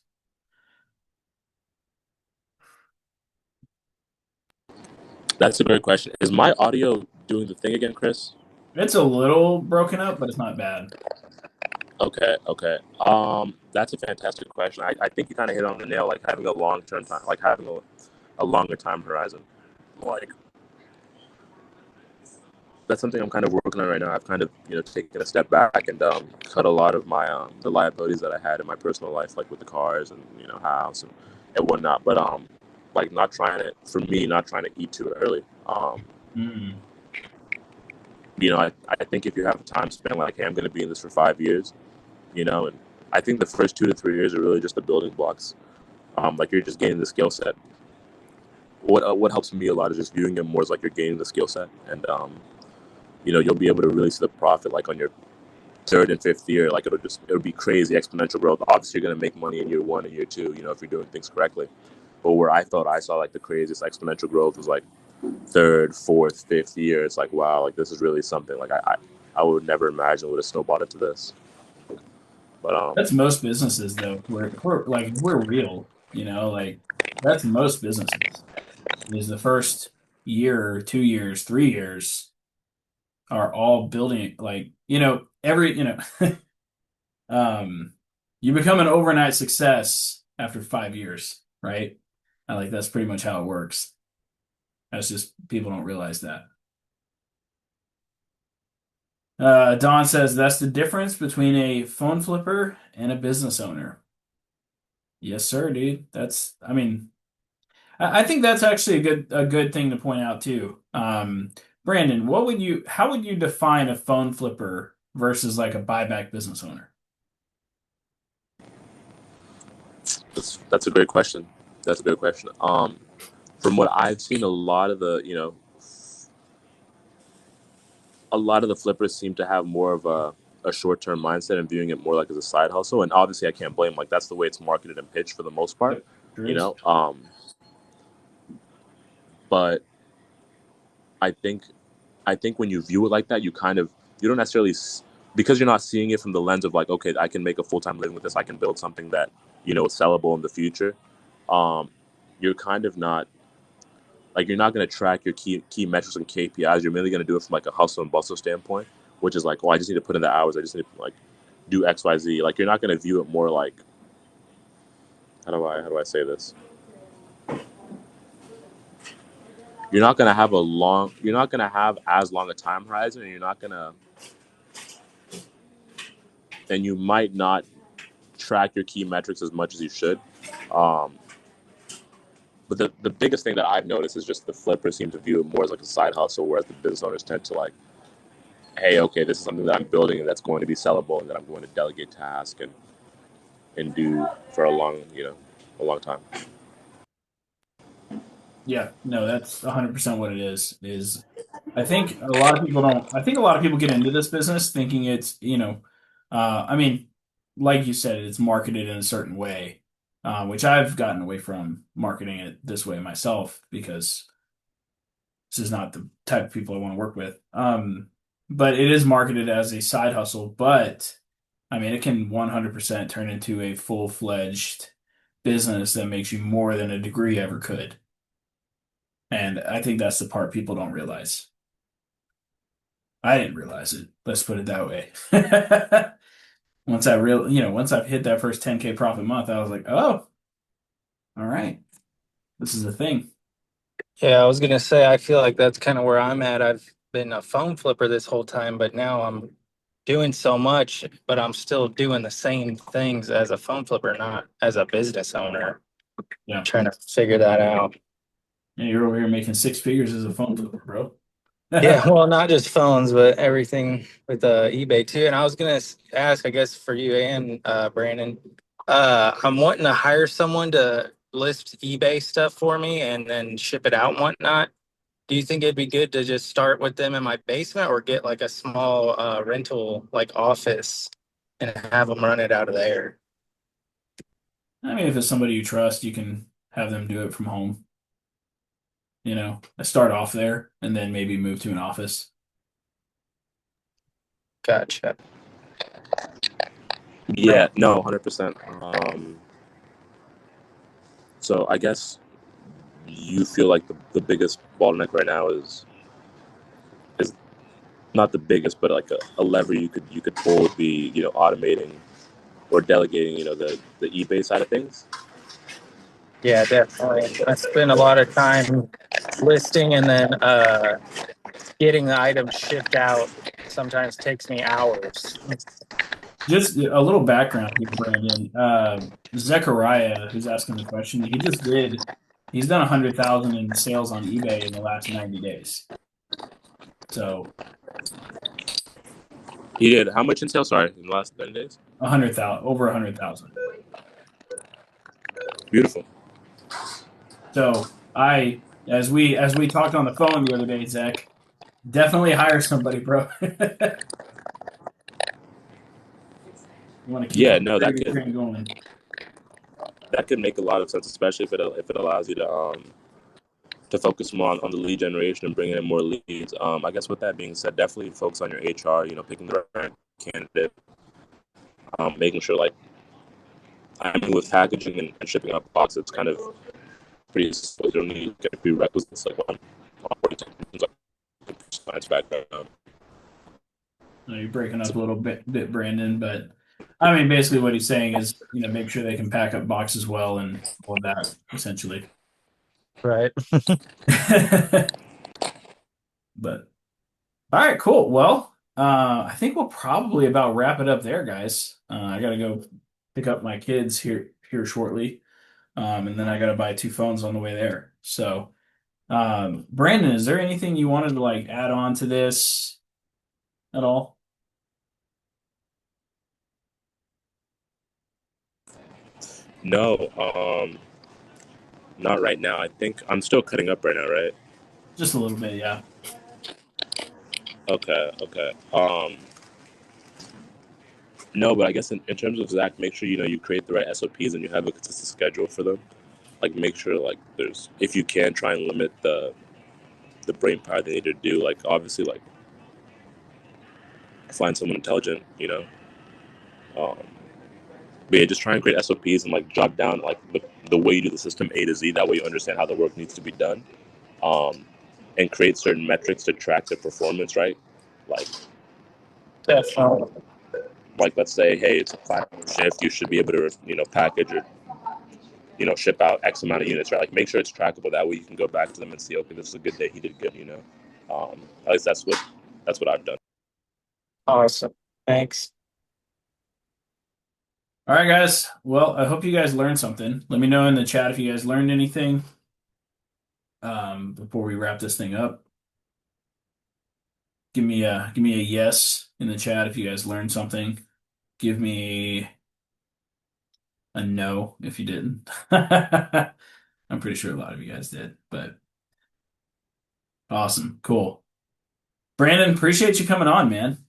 That's a great question. Is my audio doing the thing again, Chris? It's a little broken up, but it's not bad. Okay, okay. That's a fantastic question. I think you kind of hit on the nail, like having a long-term time, like having a longer time horizon. Like that's something I'm kind of working on right now. I've kind of taken a step back and cut a lot of my the liabilities that I had in my personal life, like with the cars and house and whatnot. But like not trying to eat too early. Mm. I think if you have time spent, like, hey, I'm going to be in this for 5 years, and I think the first 2 to 3 years are really just the building blocks. Like you're just gaining the skill set. What helps me a lot is just viewing it more as like you're gaining the skill set, and you'll be able to really see the profit like on your third and fifth year. Like it'll be crazy exponential growth. Obviously, you're going to make money in year one and year two, if you're doing things correctly. But where I thought I saw like the craziest exponential growth was like third, fourth, fifth year. It's like, wow, like this is really something. Like I would never imagine would have snowballed into this. But That's most businesses though. We're real, like that's most businesses. Is the first year, 2 years, 3 years are all building like, every, um you become an overnight success after 5 years, right? I like that's pretty much how it works. That's just people don't realize that. Don says that's the difference between a phone flipper and a business owner. Yes, sir, dude. I mean, I think that's actually a good thing to point out too. Brandon, how would you define a phone flipper versus like a buyback business owner? that's a great question. That's a good question. From what I've seen, a lot of the flippers seem to have more of a short-term mindset and viewing it more like as a side hustle. And obviously, I can't blame. Like that's the way it's marketed and pitched for the most part. Yep, sure You is. know, but I think when you view it like that, you don't necessarily because you're not seeing it from the lens of like, okay, I can make a full-time living with this. I can build something that is sellable in the future. Um, you're kind of not like you're not going to track your key metrics and KPIs. You're mainly going to do it from like a hustle and bustle standpoint, which is like, oh, I just need to put in the hours. I just need to like do X, Y, Z. Like you're not going to view it more like how do I say this? You're not going to have as long a time horizon, and you might not track your key metrics as much as you should. Um, but the biggest thing that I've noticed is just the flippers seem to view it more as like a side hustle, whereas the business owners tend to like, hey, okay, this is something that I'm building and that's going to be sellable and that I'm going to delegate tasks and do for a long time. Yeah, no, that's 100% what it is I think a lot of people don't I think a lot of people get into this business thinking it's, I mean, like you said, it's marketed in a certain way, which I've gotten away from marketing it this way myself because this is not the type of people I want to work with. But it is marketed as a side hustle, but I mean, it can 100% turn into a full-fledged business that makes you more than a degree ever could. And I think that's the part people don't realize. I didn't realize it. Let's put it that way. Once I've hit that first 10K profit month, I was like, oh, all right, this is a thing. Yeah, I was gonna say I feel like that's kind of where I'm at. I've been a phone flipper this whole time, but now I'm doing so much, but I'm still doing the same things as a phone flipper, not as a business owner. Yeah. Trying to figure that out. And you're over here making six figures as a phone flipper, bro. Yeah, well, not just phones, but everything with eBay too. And I was gonna ask, I guess, for you and Brandon, I'm wanting to hire someone to list eBay stuff for me and then ship it out and whatnot. Do you think it'd be good to just start with them in my basement or get like a small rental like office and have them run it out of there? I mean, if it's somebody you trust, you can have them do it from home. Start off there and then maybe move to an office. Gotcha. Yeah, no, 100%. So I guess you feel like the biggest bottleneck right now is not the biggest, but like a lever you could pull would be automating or delegating the eBay side of things. Yeah, definitely. I spend a lot of time listing and then getting the item shipped out sometimes takes me hours. Just a little background here, Brandon. Zechariah, who's asking the question, he's done 100,000 in sales on eBay in the last 90 days. So He did how much in sales? Sorry, in the last 30 days? 100,000, over 100,000. Beautiful. So as we talked on the phone the other day, Zach, definitely hire somebody, bro. You want to keep Yeah, on no, the gravy train going. that could make a lot of sense, especially if it allows you to focus more on the lead generation and bringing in more leads. I guess with that being said, definitely focus on your HR. You know, picking the right candidate, making sure like I mean with packaging and shipping out boxes, it's kind of pretty. So you don't need to get prerequisites like science background. I know you're breaking up a little bit, Brandon, but I mean, basically what he's saying is, make sure they can pack up boxes well and all of that, essentially. Right. But all right, cool. Well, I think we'll probably about wrap it up there, guys. I gotta go pick up my kids here shortly, and then I gotta buy two phones on the way there. So, Brandon, is there anything you wanted to like add on to this at all? No, not right now. I think I'm still cutting up right now, right? Just a little bit, yeah. Okay, okay. No, but I guess in terms of Zach, make sure you create the right SOPs and you have a consistent schedule for them. Like make sure like there's if you can try and limit the brain power they need to do. Like obviously like find someone intelligent, Um, but yeah, just try and create SOPs and like jot down like the way you do the system A to Z. That way you understand how the work needs to be done. Um, and create certain metrics to track the performance, right? Like Definitely. like let's say, hey, it's a 5 hour shift. You should be able to package or ship out X amount of units, right? Like make sure it's trackable. That way you can go back to them and see, okay, this is a good day. He did good, At least that's what I've done. Awesome. Thanks. All right, guys. Well, I hope you guys learned something. Let me know in the chat if you guys learned anything before we wrap this thing up. Give me a yes in the chat if you guys learned something. Give me a no if you didn't. I'm pretty sure a lot of you guys did, but awesome. Cool. Brandon, appreciate you coming on, man.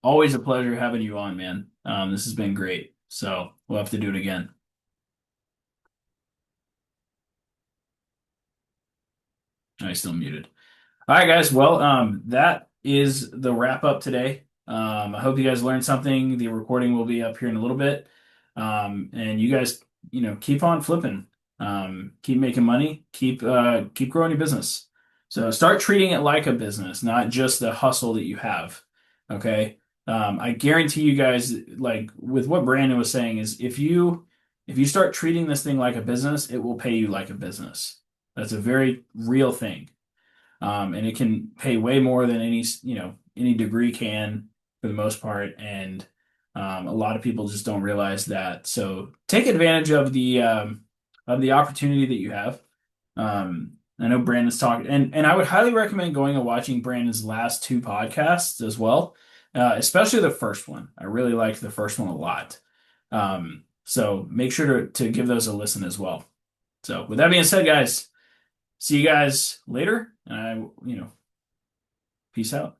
Always a pleasure having you on, man. This has been great. So we'll have to do it again. I still muted. All right, guys. Well, that is the wrap up today. I hope you guys learned something. The recording will be up here in a little bit. And you guys, keep on flipping. Keep making money. Keep growing your business. So start treating it like a business, not just the hustle that you have. Okay. I guarantee you guys, like with what Brandon was saying, is if you start treating this thing like a business, it will pay you like a business. That's a very real thing. And it can pay way more than any degree can for the most part. And a lot of people just don't realize that. So take advantage of the opportunity that you have. I know Brandon's talking, and I would highly recommend going and watching Brandon's last two podcasts as well, especially the first one. I really liked the first one a lot. So make sure to give those a listen as well. So with that being said, guys, see you guys later. And peace out.